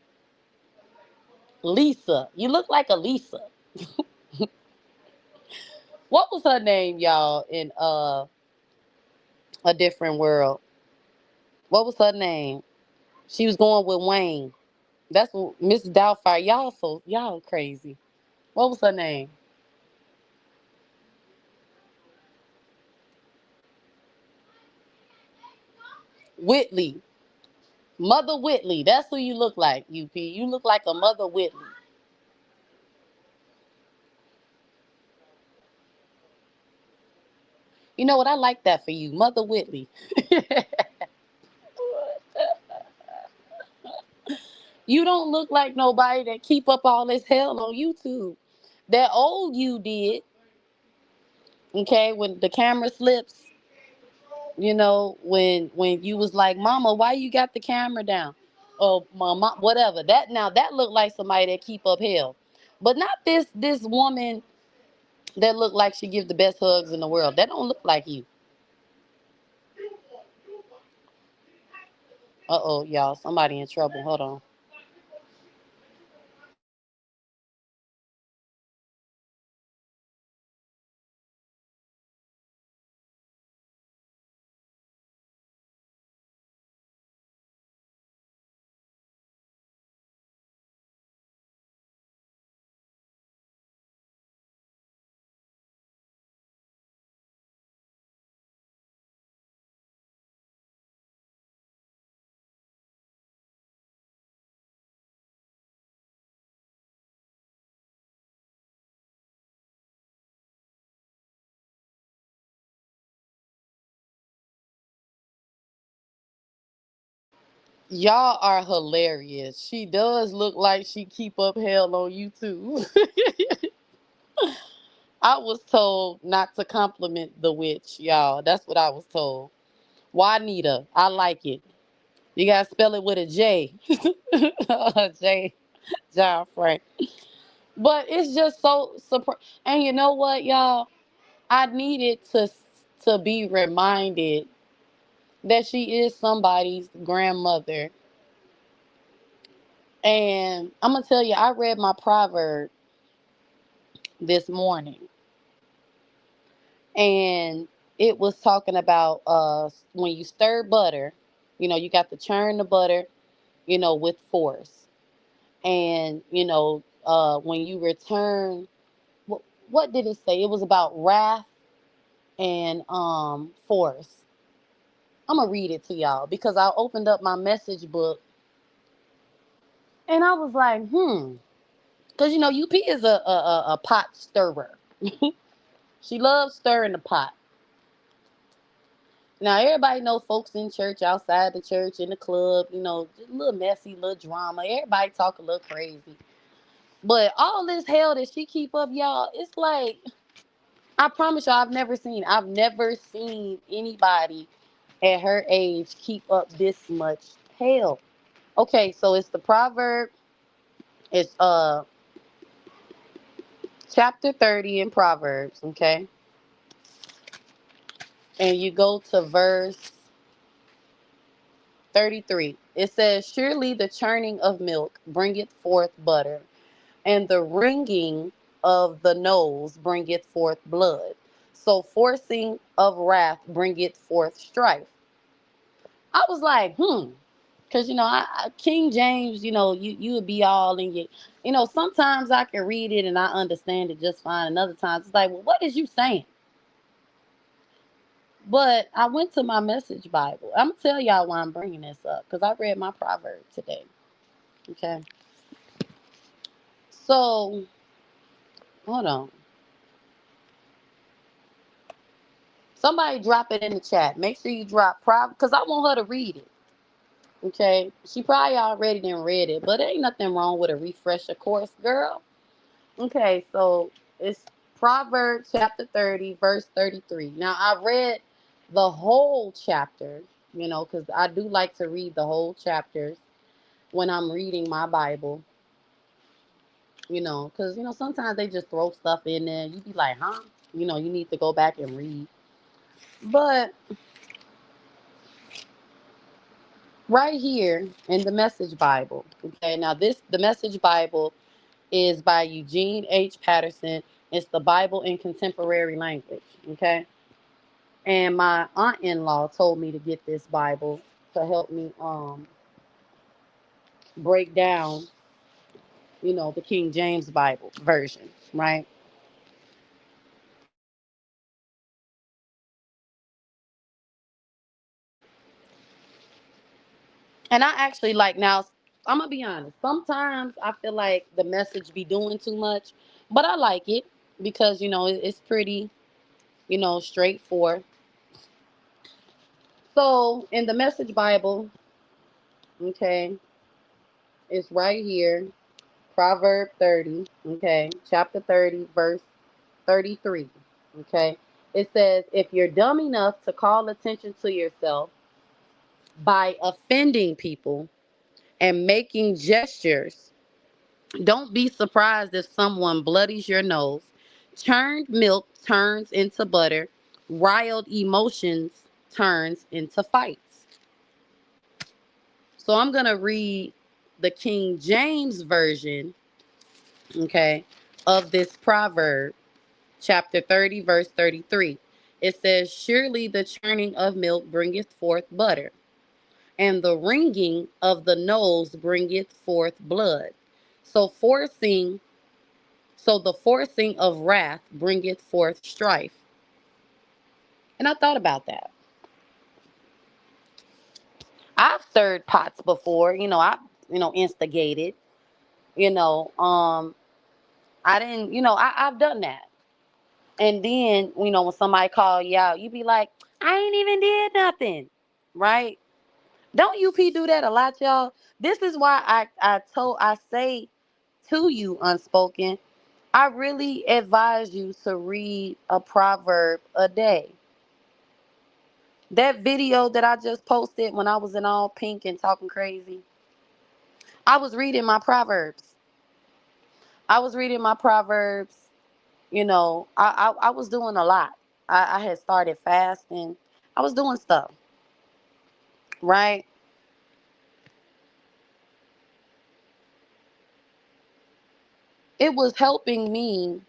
Lisa. You look like a Lisa. What was her name, y'all, in a different world? What was her name? She was going with Wayne. That's what Miss Doubtfire. Y'all crazy. What was her name? Whitley. Mother Whitley. That's who you look like, UP. You look like a Mother Whitley. You know what? I like that for you, Mother Whitley. You don't look like nobody that keep up all this hell on YouTube. That old you did, okay, when the camera slips, when you was like, Mama, why you got the camera down? Or Mama, whatever. That looked like somebody that keep up hell. But not this woman that look like she give the best hugs in the world. That don't look like you. Uh-oh, y'all. Somebody in trouble. Hold on. Y'all are hilarious. She does look like she keep up hell on YouTube. I was told not to compliment the witch, y'all. That's what I was told. Juanita, I like it. You gotta spell it with a J. J. John Frank. But it's just so surprising. And you know what, y'all? I needed to be reminded that she is somebody's grandmother. And I'm gonna tell you, I read my proverb this morning, and it was talking about when you stir butter, you got to churn the butter, with force. And when you return, what did it say? It was about wrath and force. I'm gonna read it to y'all because I opened up my message book and I was like, because UP is a pot stirrer. She loves stirring the pot. Now everybody know folks in church, outside the church, in the club, just a little messy, little drama. Everybody talk a little crazy. But all this hell that she keep up, y'all, it's like I promise y'all, I've never seen anybody at her age keep up this much hell. Okay, so it's the proverb. It's chapter 30 in Proverbs, okay? And you go to verse 33. It says, surely the churning of milk bringeth forth butter, and the wringing of the nose bringeth forth blood. So forcing of wrath bringeth forth strife. I was like, because King James, you would be all in your, sometimes I can read it and I understand it just fine, and other times it's like, well, what is you saying? But I went to my Message Bible. I'm gonna tell y'all why I'm bringing this up, because I read my proverb today. Okay, so hold on. Somebody drop it in the chat. Make sure you drop because I want her to read it. Okay, she probably already done read it, but there ain't nothing wrong with a refresher course, girl. Okay, so it's Proverbs chapter 30, verse 33. Now, I read the whole chapter, because I do like to read the whole chapters when I'm reading my Bible, because, sometimes they just throw stuff in there. You be like, huh? You need to go back and read. But right here in the Message Bible, okay, now the Message Bible is by Eugene H. Patterson. It's the Bible in contemporary language, okay? And my aunt-in-law told me to get this Bible to help me break down, the King James Bible version, right? And I actually like now, I'm gonna be honest. Sometimes I feel like the Message be doing too much, but I like it because it's pretty, straightforward. So in the Message Bible, okay, it's right here, Proverb 30, okay, chapter 30, verse 33. Okay. It says, if you're dumb enough to call attention to yourself by offending people and making gestures, don't be surprised if someone bloodies your nose. Churned milk turns into butter. Riled emotions turns into fights. So I'm going to read the King James version, okay, of this proverb, chapter 30, verse 33. It says, surely the churning of milk bringeth forth butter, and the wringing of the nose bringeth forth blood. So so the forcing of wrath bringeth forth strife. And I thought about that. I've stirred pots before, instigated, you know, um, I didn't, I've done that. And then, when somebody call you out, you be like, I ain't even did nothing. Right? Don't UP do that a lot, y'all? This is why I say to you, unspoken, I really advise you to read a proverb a day. That video that I just posted when I was in all pink and talking crazy, I was reading my proverbs. I was reading my proverbs. I was doing a lot. I had started fasting. I was doing stuff, right? It was helping me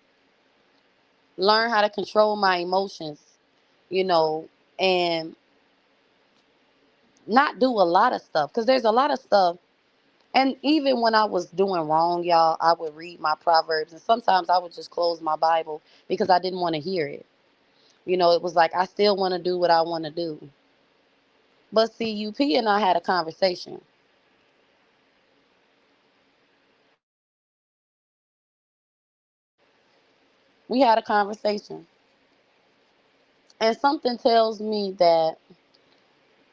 learn how to control my emotions, you know, and not do a lot of stuff. Because there's a lot of stuff. And even when I was doing wrong, y'all, I would read my proverbs. And sometimes I would just close my Bible because I didn't want to hear it. It was like, I still want to do what I want to do. But see, UP and I had a conversation. We had a conversation. And something tells me that,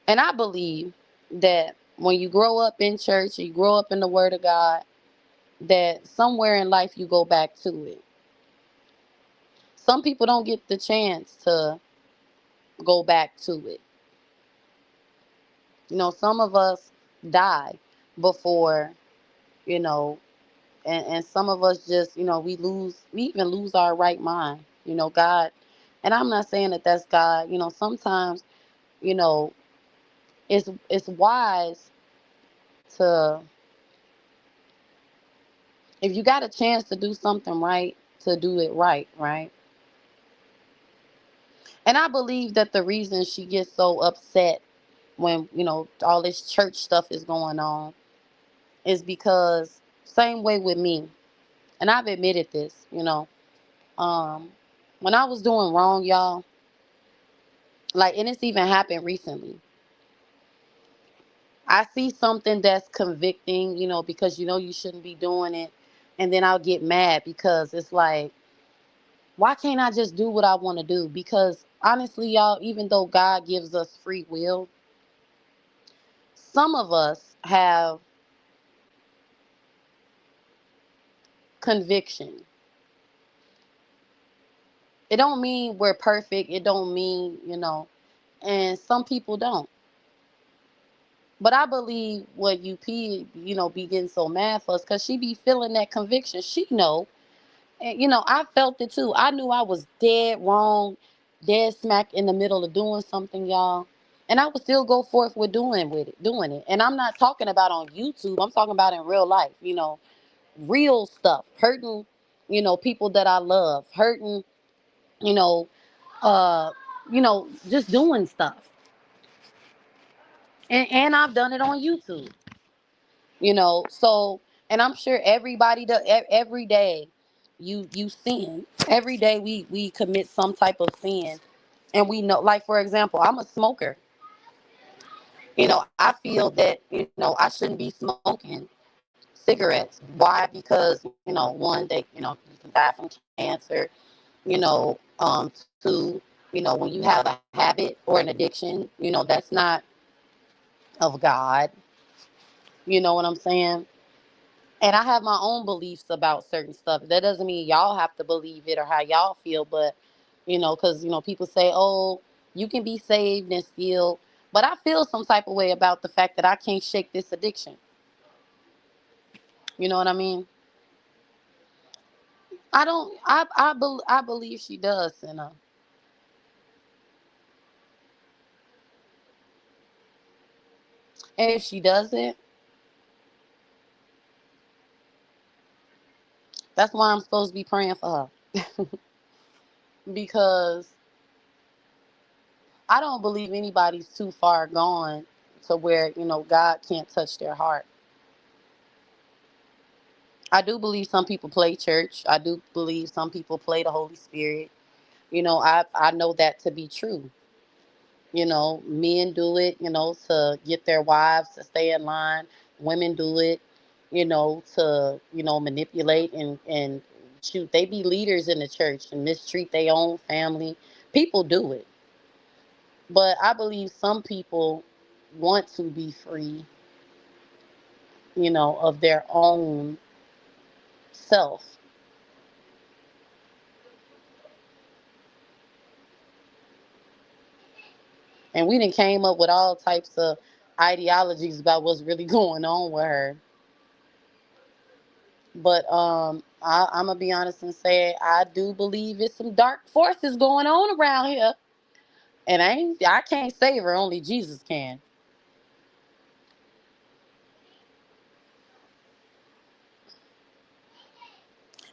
and I believe that when you grow up in church, you grow up in the Word of God, that somewhere in life you go back to it. Some people don't get the chance to go back to it. Some of us die before, you know, and some of us just, we even lose our right mind, God. And I'm not saying that that's God. Sometimes, you know, it's wise to, if you got a chance to do something right, to do it right, right? And I believe that the reason she gets so upset when, all this church stuff is going on is because, same way with me, and I've admitted this, um, when I was doing wrong, y'all, like, and it's even happened recently. I see something that's convicting, because you shouldn't be doing it. And then I'll get mad because it's like, why can't I just do what I want to do? Because honestly, y'all, even though God gives us free will, some of us have conviction. It don't mean we're perfect. It don't mean, and some people don't. But I believe what be getting so mad for us because she be feeling that conviction. She know. And, I felt it too. I knew I was dead wrong, dead smack in the middle of doing something, y'all. And I would still go forth with doing it. And I'm not talking about on YouTube. I'm talking about in real life, real stuff, hurting, people that I love, hurting, you know, uh, just doing stuff. And I've done it on YouTube, so, and I'm sure everybody does. Every day you sin. Every day we commit some type of sin. And we know, like, for example, I'm a smoker. I feel that, I shouldn't be smoking cigarettes. Why? Because, one, you can die from cancer. Two, when you have a habit or an addiction, that's not of God. You know what I'm saying? And I have my own beliefs about certain stuff. That doesn't mean y'all have to believe it or how y'all feel, but, because, people say, oh, you can be saved and still. But I feel some type of way about the fact that I can't shake this addiction. You know what I mean? I don't, I believe she does, and if she doesn't, that's why I'm supposed to be praying for her. Because I don't believe anybody's too far gone to where, God can't touch their heart. I do believe some people play church. I do believe some people play the Holy Spirit. I know that to be true. Men do it, to get their wives to stay in line. Women do it, to, manipulate and shoot. They be leaders in the church and mistreat their own family. People do it. But I believe some people want to be free, of their own self. And we done came up with all types of ideologies about what's really going on with her. But I'm gonna be honest and say I do believe it's some dark forces going on around here, and I can't save her. Only Jesus can.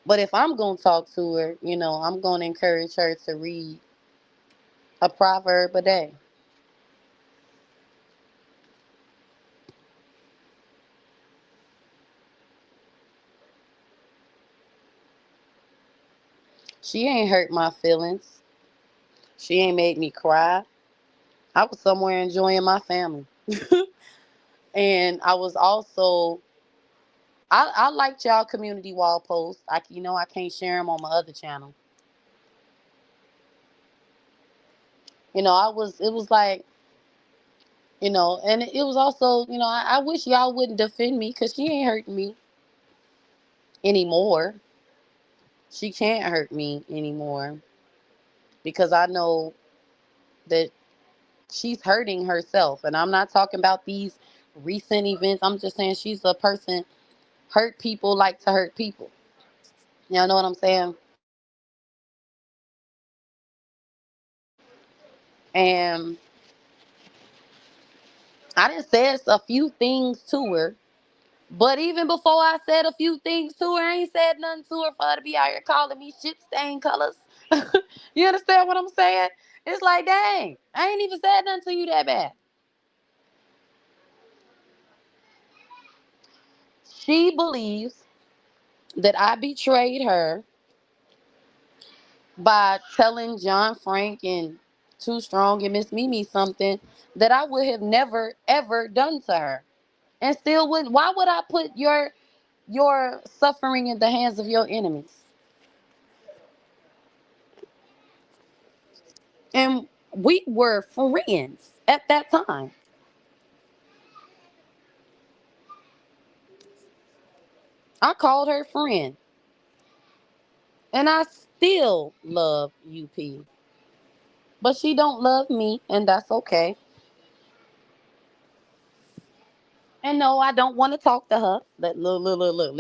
But if I'm gonna talk to her, I'm gonna encourage her to read a proverb a day. She ain't hurt my feelings. She ain't made me cry. I was somewhere enjoying my family, and I was also I liked y'all community wall posts. I can't share them on my other channel. It was like, and it was also, I wish y'all wouldn't defend me because she ain't hurting me anymore. She can't hurt me anymore because I know that she's hurting herself. And I'm not talking about these recent events. I'm just saying she's a person, hurt people like to hurt people. Y'all know what I'm saying? And I done said a few things to her, But even before I said a few things to her, I ain't said nothing to her for her to be out here calling me shit stain colors. You understand what I'm saying? It's like, dang, I ain't even said nothing to you that bad. She believes that I betrayed her by telling John Frank and Too Strong and Miss Mimi something that I would have never ever done to her. And still would why would I put your suffering in the hands of your enemies? And we were friends at that time. I called her friend. And I still love UP. But she don't love me, and that's okay. And no, I don't want to talk to her. Look.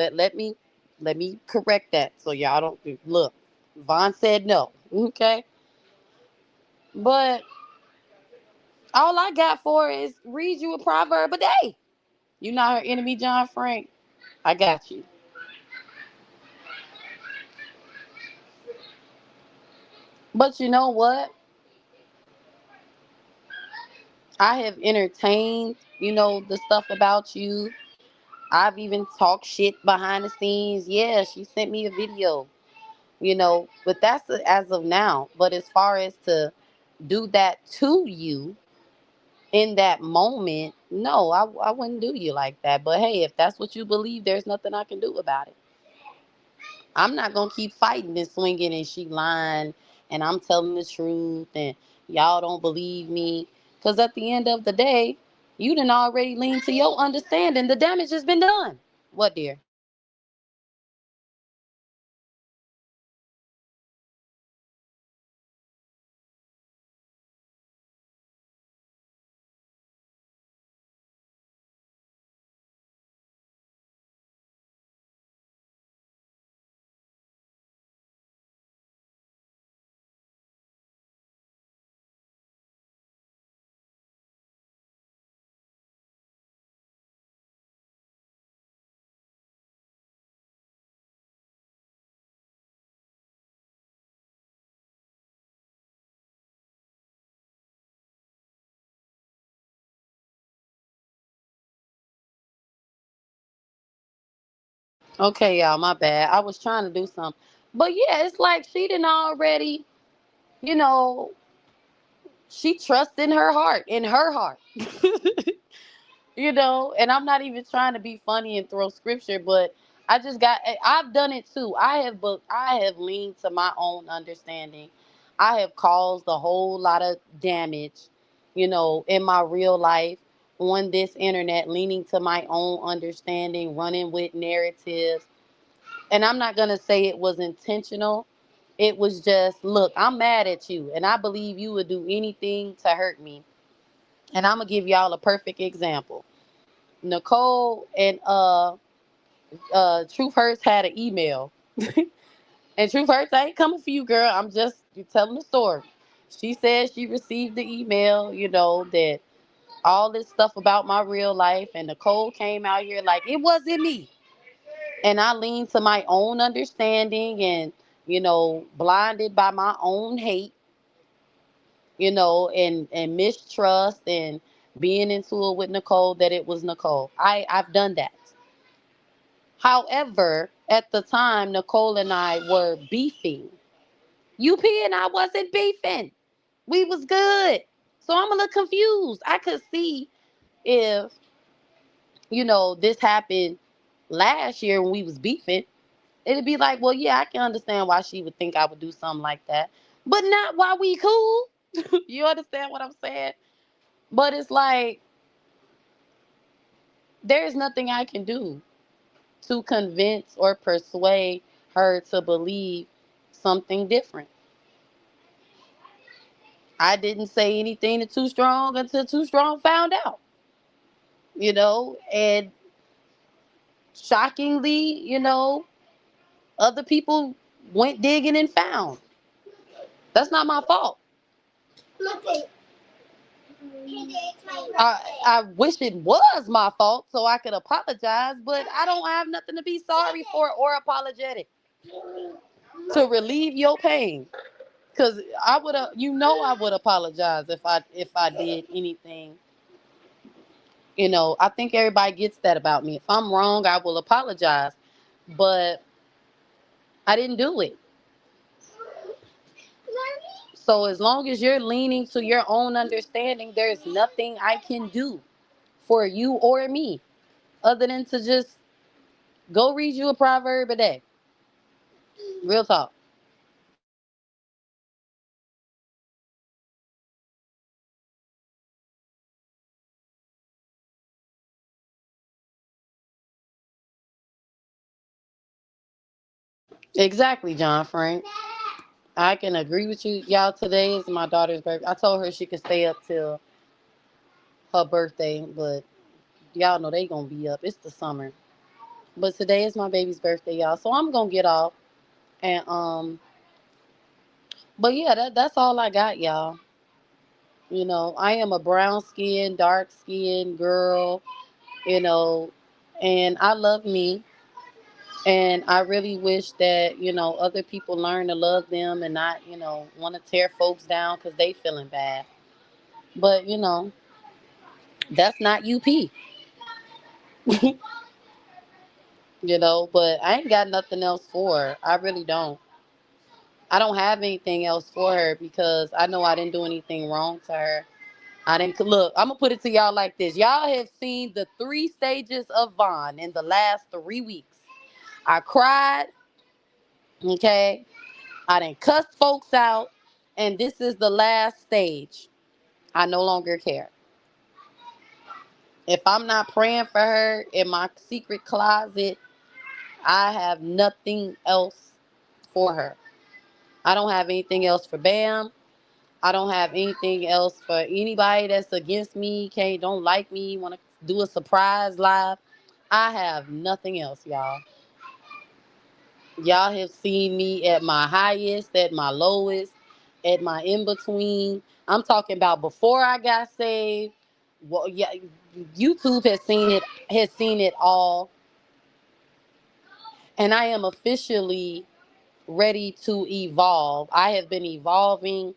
Let me correct that so y'all don't look. Vaughn said no. Okay. But all I got for is read you a proverb a day. You not her enemy, John Frank. I got you. But you know what? I have entertained, the stuff about you. I've even talked shit behind the scenes. Yeah, she sent me a video, but that's as of now. But as far as to do that to you in that moment, no, I wouldn't do you like that. But hey, if that's what you believe, there's nothing I can do about it. I'm not gonna keep fighting and swinging and she lying and I'm telling the truth and y'all don't believe me. Because at the end of the day, you done already leaned to your understanding. The damage has been done. What, dear? Okay, y'all, my bad. I was trying to do something. But yeah, it's like she done already, you know, she trusts in her heart. And I'm not even trying to be funny and throw scripture, but I've done it too. I have leaned to my own understanding. I have caused a whole lot of damage, in my real life on this internet, leaning to my own understanding, running with narratives. And I'm not going to say it was intentional. It was just, look, I'm mad at you and I believe you would do anything to hurt me. And I'm going to give y'all a perfect example. Nicole and Truth Hurts had an email. And Truth Hurts, I ain't coming for you, girl. I'm just telling the story. She said she received the email, that all this stuff about my real life, and Nicole came out here like it wasn't me. And I leaned to my own understanding and, blinded by my own hate, and mistrust and being into it with Nicole that it was Nicole. I've done that. However, at the time, Nicole and I were beefing. UP and I wasn't beefing. We was good. So I'm a little confused. I could see if, this happened last year when we was beefing. It'd be like, well, yeah, I can understand why she would think I would do something like that. But not while we cool. You understand what I'm saying? But it's like, there's nothing I can do to convince or persuade her to believe something different. I didn't say anything to Too Strong until Too Strong found out, and shockingly, other people went digging and found. That's not my fault. I wish it was my fault so I could apologize, but I don't have nothing to be sorry for or apologetic to relieve your pain. Cause I would have, I would apologize if I did anything. I think everybody gets that about me. If I'm wrong, I will apologize, but I didn't do it. So as long as you're leaning to your own understanding, there's nothing I can do for you or me other than to just go read you a proverb a day. Real talk. Exactly, John Frank. I can agree with you. Y'all, today is my daughter's birthday. I told her she could stay up till her birthday, but y'all know they gonna be up. It's the summer. But today is my baby's birthday, y'all. So I'm gonna get off. And but yeah, that's all I got, y'all. I am a brown skinned, dark skinned girl, you know, and I love me. And I really wish that, other people learn to love them and not, want to tear folks down because they feeling bad. But, that's not UP, but I ain't got nothing else for her. I really don't. I don't have anything else for her because I know I didn't do anything wrong to her. I didn't look. I'm gonna put it to y'all like this. Y'all have seen the 3 stages of Vaughn in the last 3 weeks. I cried, okay. I done cussed folks out, and this is the last stage. I no longer care. If I'm not praying for her in my secret closet, I have nothing else for her. I don't have anything else for Bam. I don't have anything else for anybody that's against me, don't like me, want to do a surprise live. I have nothing else, y'all. Y'all have seen me at my highest, at my lowest, at my in between. I'm talking about before I got saved. Well, yeah, YouTube has seen it all, and I am officially ready to evolve. I have been evolving.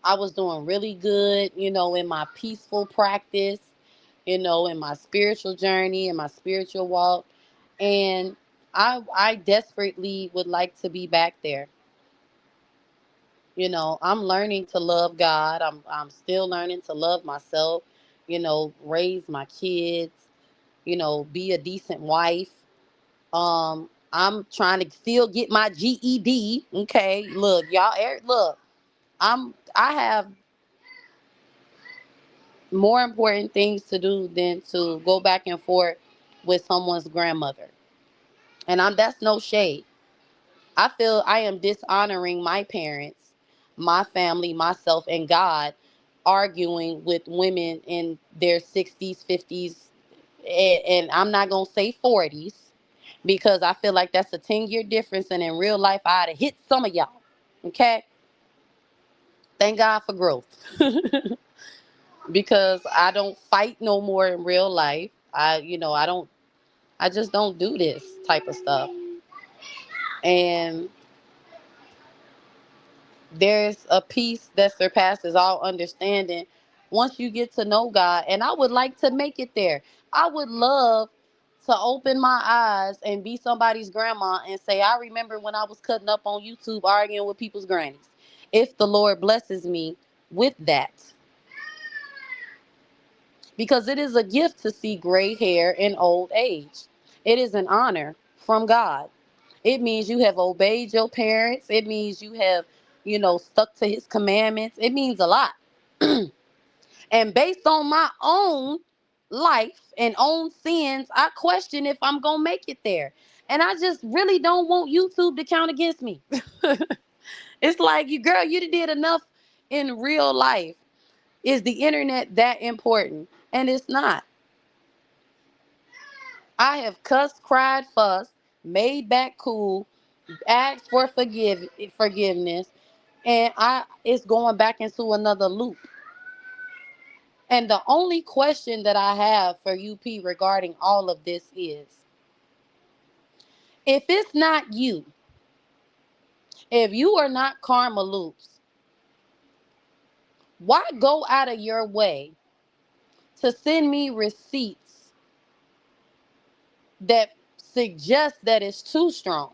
I was doing really good, in my peaceful practice, in my spiritual journey, in my spiritual walk. And I desperately would like to be back there. I'm learning to love God. I'm still learning to love myself, raise my kids, be a decent wife. I'm trying to still get my GED. Okay, look, y'all, look, I have more important things to do than to go back and forth with someone's grandmother. And that's no shade. I feel I am dishonoring my parents, my family, myself, and God, arguing with women in their 60s, 50s, and I'm not going to say 40s because I feel like that's a 10-year difference. And in real life, I'd have hit some of y'all. Okay? Thank God for growth. Because I don't fight no more in real life. I just don't do this type of stuff. And there's a peace that surpasses all understanding once you get to know God. And I would like to make it there. I would love to open my eyes and be somebody's grandma and say, I remember when I was cutting up on YouTube arguing with people's grannies. If the Lord blesses me with that. Because it is a gift to see gray hair in old age. It is an honor from God. It means you have obeyed your parents. It means you have, stuck to his commandments. It means a lot. And based on my own life and own sins, I question if I'm going to make it there. And I just really don't want YouTube to count against me. It's like, girl, you did enough in real life. Is the internet that important? And it's not. I have cussed, cried, fussed, made back cool, asked for forgiveness, and it's going back into another loop. And the only question that I have for UP regarding all of this is, if it's not you, if you are not Karma Loops, why go out of your way to send me receipts that suggest that it's too strong?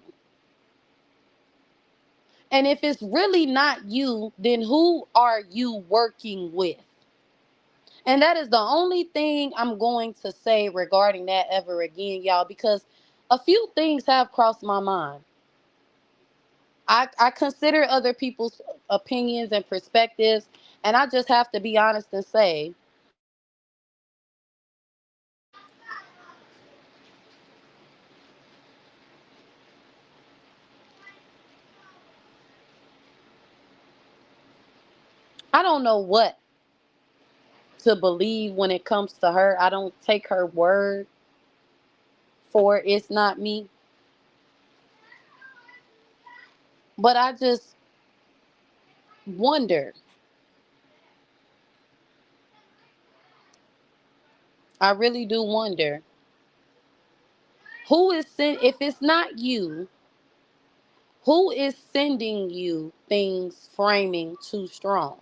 And if it's really not you, then who are you working with? And that is the only thing I'm going to say regarding that ever again, y'all, because a few things have crossed my mind. I consider other people's opinions and perspectives, and I just have to be honest and say, I don't know what to believe when it comes to her. I don't take her word for it's not me, but I just wonder. I really do wonder who is if it's not you, who is sending you things framing too strong?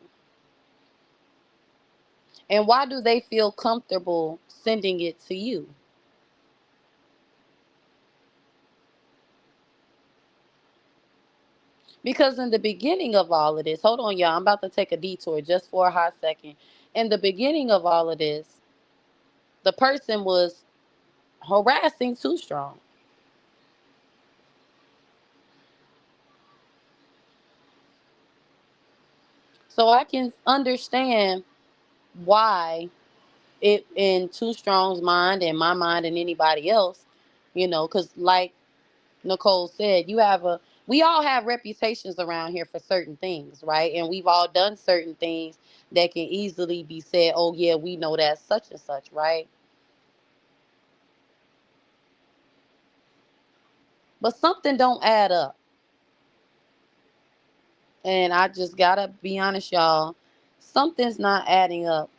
And why do they feel comfortable sending it to you? Because in the beginning of all of this, hold on, y'all, I'm about to take a detour just for a hot second. In the beginning of all of this, the person was harassing too strong. So I can understand why it in Too Strong's mind and my mind and anybody else, because like Nicole said, we all have reputations around here for certain things, right? And we've all done certain things that can easily be said, oh yeah, we know that such and such, right? But something don't add up. And I just gotta be honest, y'all. Something's not adding up.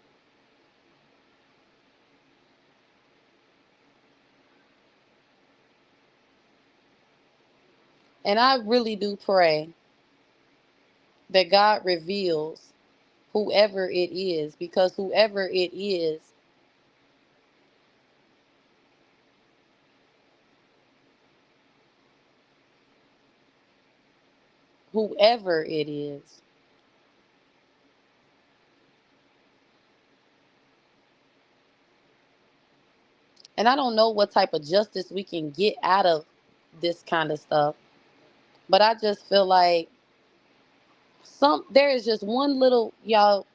And I really do pray that God reveals whoever it is, because whoever it is, and I don't know what type of justice we can get out of this kind of stuff, but I just feel like there is just one little, y'all,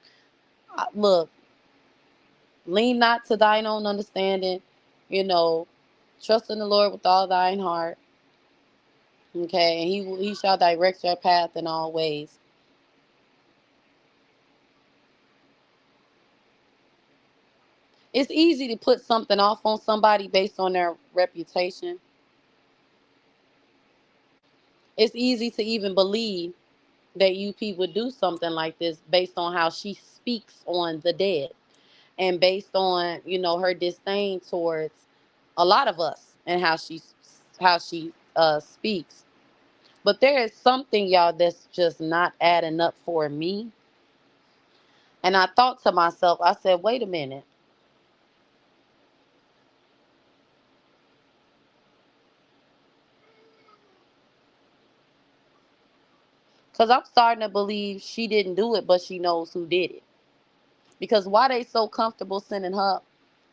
look, lean not to thine own understanding, you know, trust in the Lord with all thine heart, okay, and he shall direct your path in all ways. It's easy to put something off on somebody based on their reputation. It's easy to even believe that UP would do something like this based on how she speaks on the dead, and based on, her disdain towards a lot of us, and how she speaks. But there is something, y'all, that's just not adding up for me. And I thought to myself, I said, wait a minute, because I'm starting to believe she didn't do it, but she knows who did it. Because why they so comfortable sending her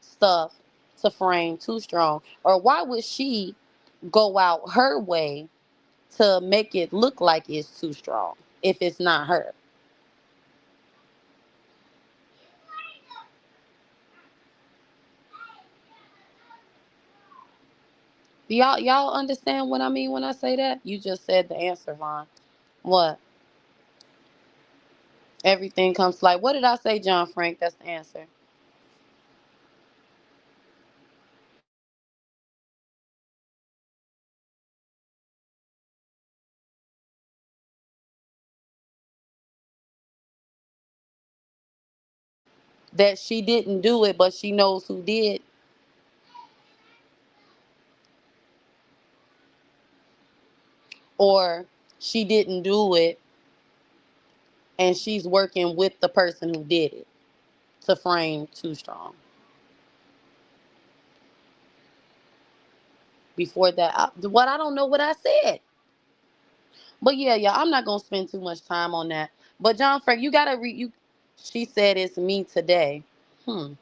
stuff to frame Too Strong? Or why would she go out her way to make it look like it's Too Strong if it's not her? Do y'all understand what I mean when I say that? You just said the answer, Vaughn. What? Everything comes like, what did I say, John Frank? That's the answer. that she didn't do it, but she knows who did, or she didn't do it and she's working with the person who did it to frame Too Strong. Before that, I don't know what I said. But yeah, yeah, I'm not gonna spend too much time on that. But John Frank, you gotta read. You, she said it's me today. Hmm.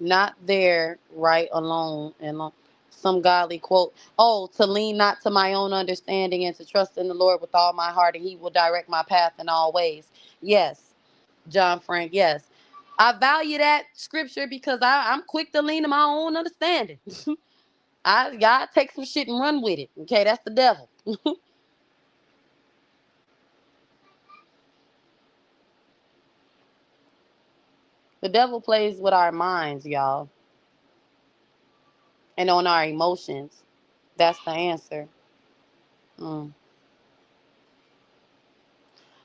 Not there, right alone, and some godly quote. Oh, to lean not to my own understanding and to trust in the Lord with all my heart, and He will direct my path in all ways. Yes, John Frank. Yes, I value that scripture because I'm quick to lean to my own understanding. I take some shit and run with it. Okay, that's the devil. The devil plays with our minds, y'all, and on our emotions. That's the answer. Mm.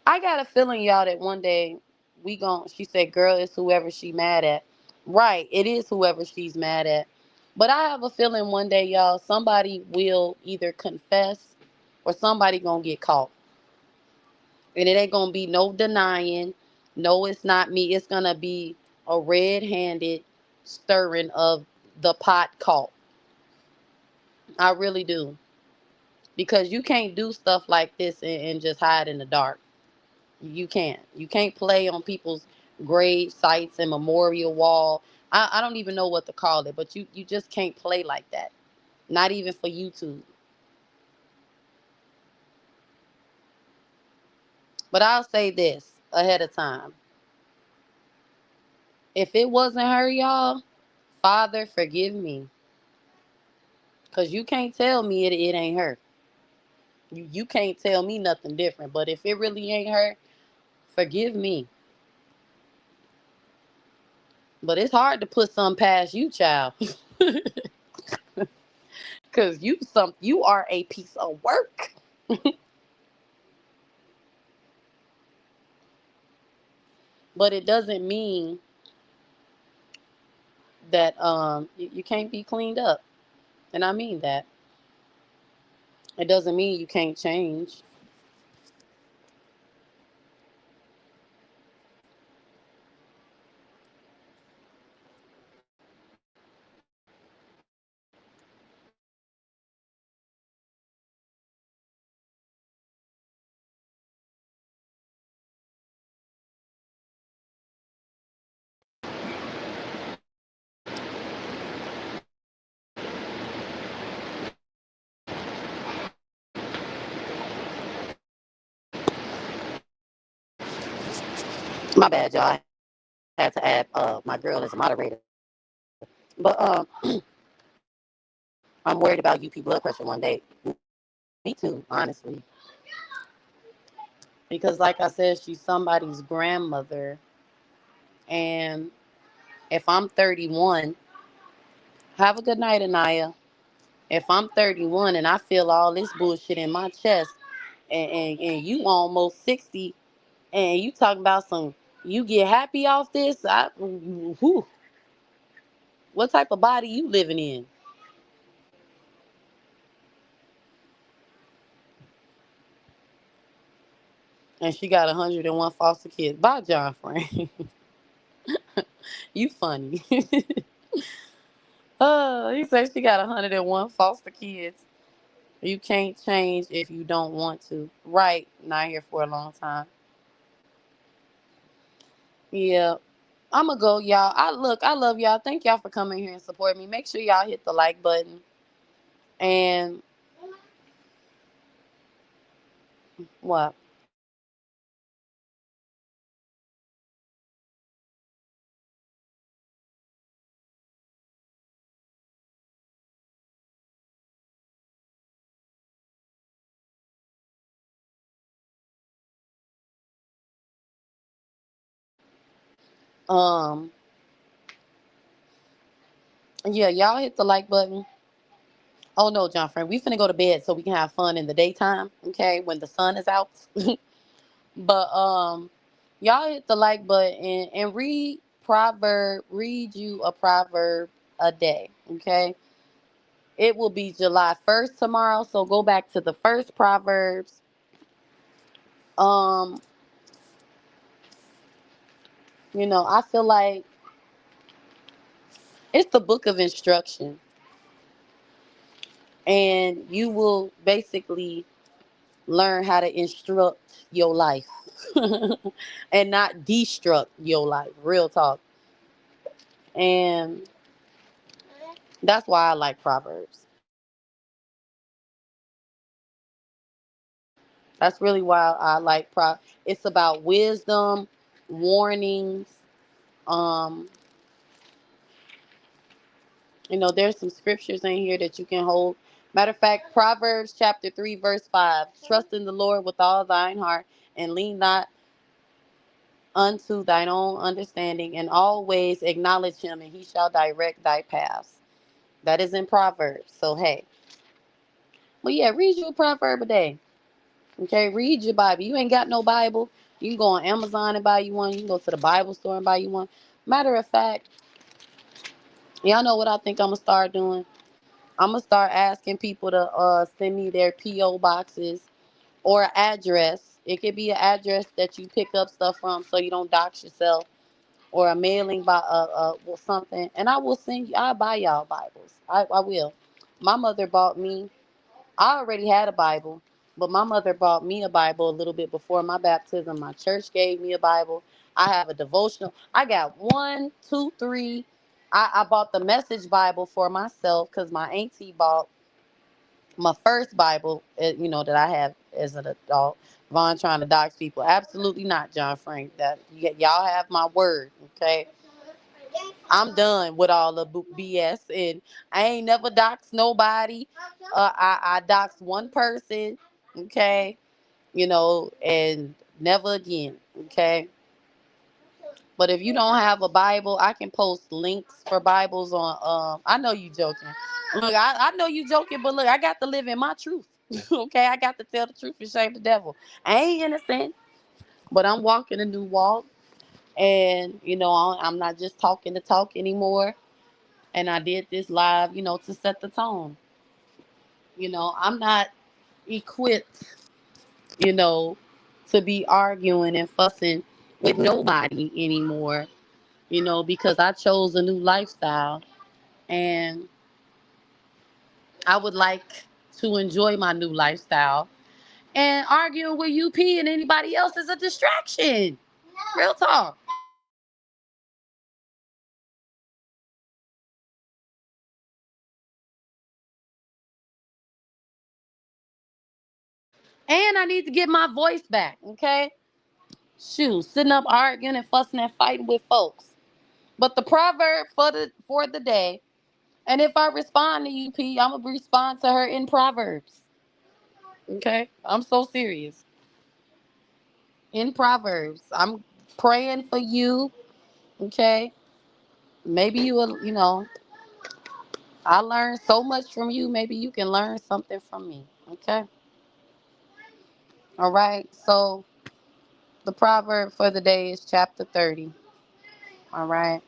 I got a feeling, y'all, that one day we gon' she said, girl, it's whoever she mad at. Right, it is whoever she's mad at. But I have a feeling one day, y'all, somebody will either confess or somebody gonna get caught. And it ain't gonna be no denying. No, it's not me. It's gonna be a red-handed stirring of the pot caught. I really do. Because you can't do stuff like this and just hide in the dark. You can't. You can't play on people's grave sites and memorial wall. I don't even know what to call it, but you just can't play like that. Not even for YouTube. But I'll say this ahead of time. If it wasn't her, y'all, Father, forgive me. Because you can't tell me it ain't her. You can't tell me nothing different. But if it really ain't her, forgive me. But it's hard to put something past you, child. Because you are a piece of work. But it doesn't mean that you can't be cleaned up. And I mean that. It doesn't mean you can't change. My bad, y'all. I had to add my girl as a moderator. But I'm worried about UP blood pressure one day. Me too, honestly. Because like I said, she's somebody's grandmother. And if I'm 31, have a good night, Anaya. If I'm 31 and I feel all this bullshit in my chest, and you almost 60, and you talk about some, you get happy off this, whew, what type of body you living in? And she got 101 foster kids. Bye, John Frank. You funny. He said she got 101 foster kids. You can't change if you don't want to. Right. Not here for a long time. Yeah. I'm gonna go, y'all. I love y'all. Thank y'all for coming here and supporting me. Make sure y'all hit the like button. And what? Um, Yeah, y'all hit the like button. Oh no, John Frank, we finna go to bed so we can have fun in the daytime, okay, when the sun is out. But y'all hit the like button and read you a proverb a day, okay? It will be July 1st tomorrow, so go back to the first proverbs. Um, I feel like it's the book of instruction, and you will basically learn how to instruct your life and not destruct your life. Real talk. And that's why I like Proverbs. That's really why I like It's about wisdom, warnings. Um, there's some scriptures in here that you can hold. Matter of fact, Proverbs chapter 3, verse 5. Trust in the Lord with all thine heart and lean not unto thine own understanding, and always acknowledge him, and he shall direct thy paths. That is in Proverbs. So, hey. Well, yeah, read you a proverb a day. Okay, read your Bible. You ain't got no Bible. You can go on Amazon and buy you one. You can go to the Bible store and buy you one. Matter of fact, y'all know what I think I'm going to start doing? I'm going to start asking people to send me their P.O. boxes or address. It could be an address that you pick up stuff from so you don't dox yourself, or a mailing by something, and I will send you. I'll buy y'all Bibles. I will. My mother bought me. I already had a Bible, but my mother bought me a Bible a little bit before my baptism. My church gave me a Bible. I have a devotional. I got one, two, three. I bought the Message Bible for myself because my auntie bought my first Bible, that I have as an adult. Vaughn trying to dox people. Absolutely not, John Frank. That y'all have my word, okay? I'm done with all the BS, and I ain't never doxed nobody. I doxed one person, okay, and never again, okay. But if you don't have a Bible, I can post links for Bibles on. I know you joking. Look, I know you joking, but look, I got to live in my truth. Okay, I got to tell the truth and shame the devil. I ain't innocent, but I'm walking a new walk, and I'm not just talking to talk anymore. And I did this live, to set the tone. I'm not equipped, you know, to be arguing and fussing with nobody anymore, because I chose a new lifestyle, and I would like to enjoy my new lifestyle. And arguing with UP and anybody else is a distraction. Real talk. And I need to get my voice back, okay? Shoot, sitting up arguing and fussing and fighting with folks. But the proverb for the day, and if I respond to you, P, I'm gonna respond to her in Proverbs. Okay? I'm so serious. In Proverbs. I'm praying for you. Okay? Maybe you will, I learned so much from you. Maybe you can learn something from me. Okay? All right. So the proverb for the day is chapter 30. All right.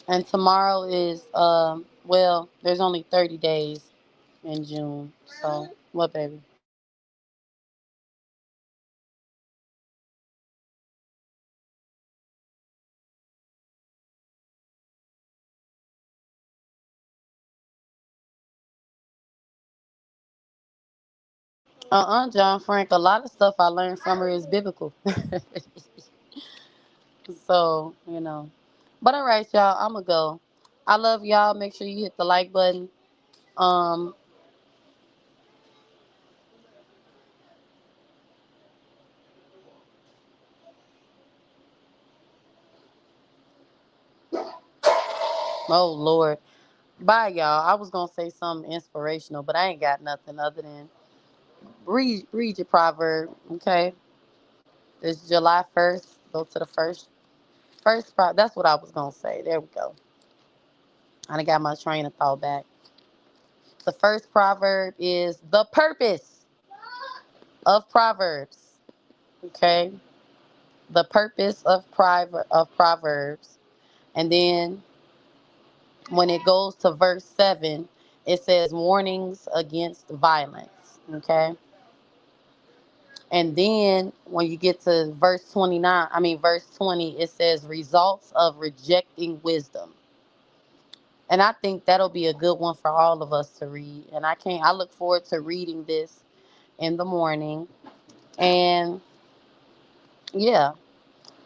And tomorrow is there's only 30 days in June. So what, baby? John Frank. A lot of stuff I learned from her is biblical. So, But all right, y'all, I'ma go. I love y'all. Make sure you hit the like button. Um, oh Lord. Bye, y'all. I was gonna say something inspirational, but I ain't got nothing other than read your proverb, okay? It's July 1st. Go to the first That's what I was gonna say. There we go. I done got my train of thought back. The first proverb is the purpose of Proverbs. Okay, the purpose of Proverbs, and then when it goes to verse 7, it says warnings against violence. Okay, and then when you get to verse 20, it says results of rejecting wisdom. And I think that'll be a good one for all of us to read. And I look forward to reading this in the morning. And yeah.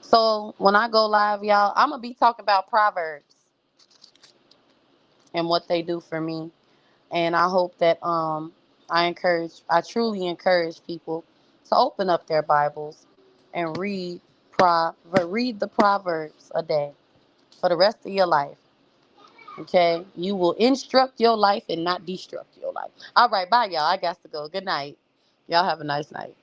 So when I go live, y'all, I'm gonna be talking about proverbs and what they do for me. And I hope that I truly encourage people to open up their Bibles and read the proverbs a day for the rest of your life. Okay, you will instruct your life and not destruct your life. All right, bye, y'all. I got to go. Good night. Y'all have a nice night.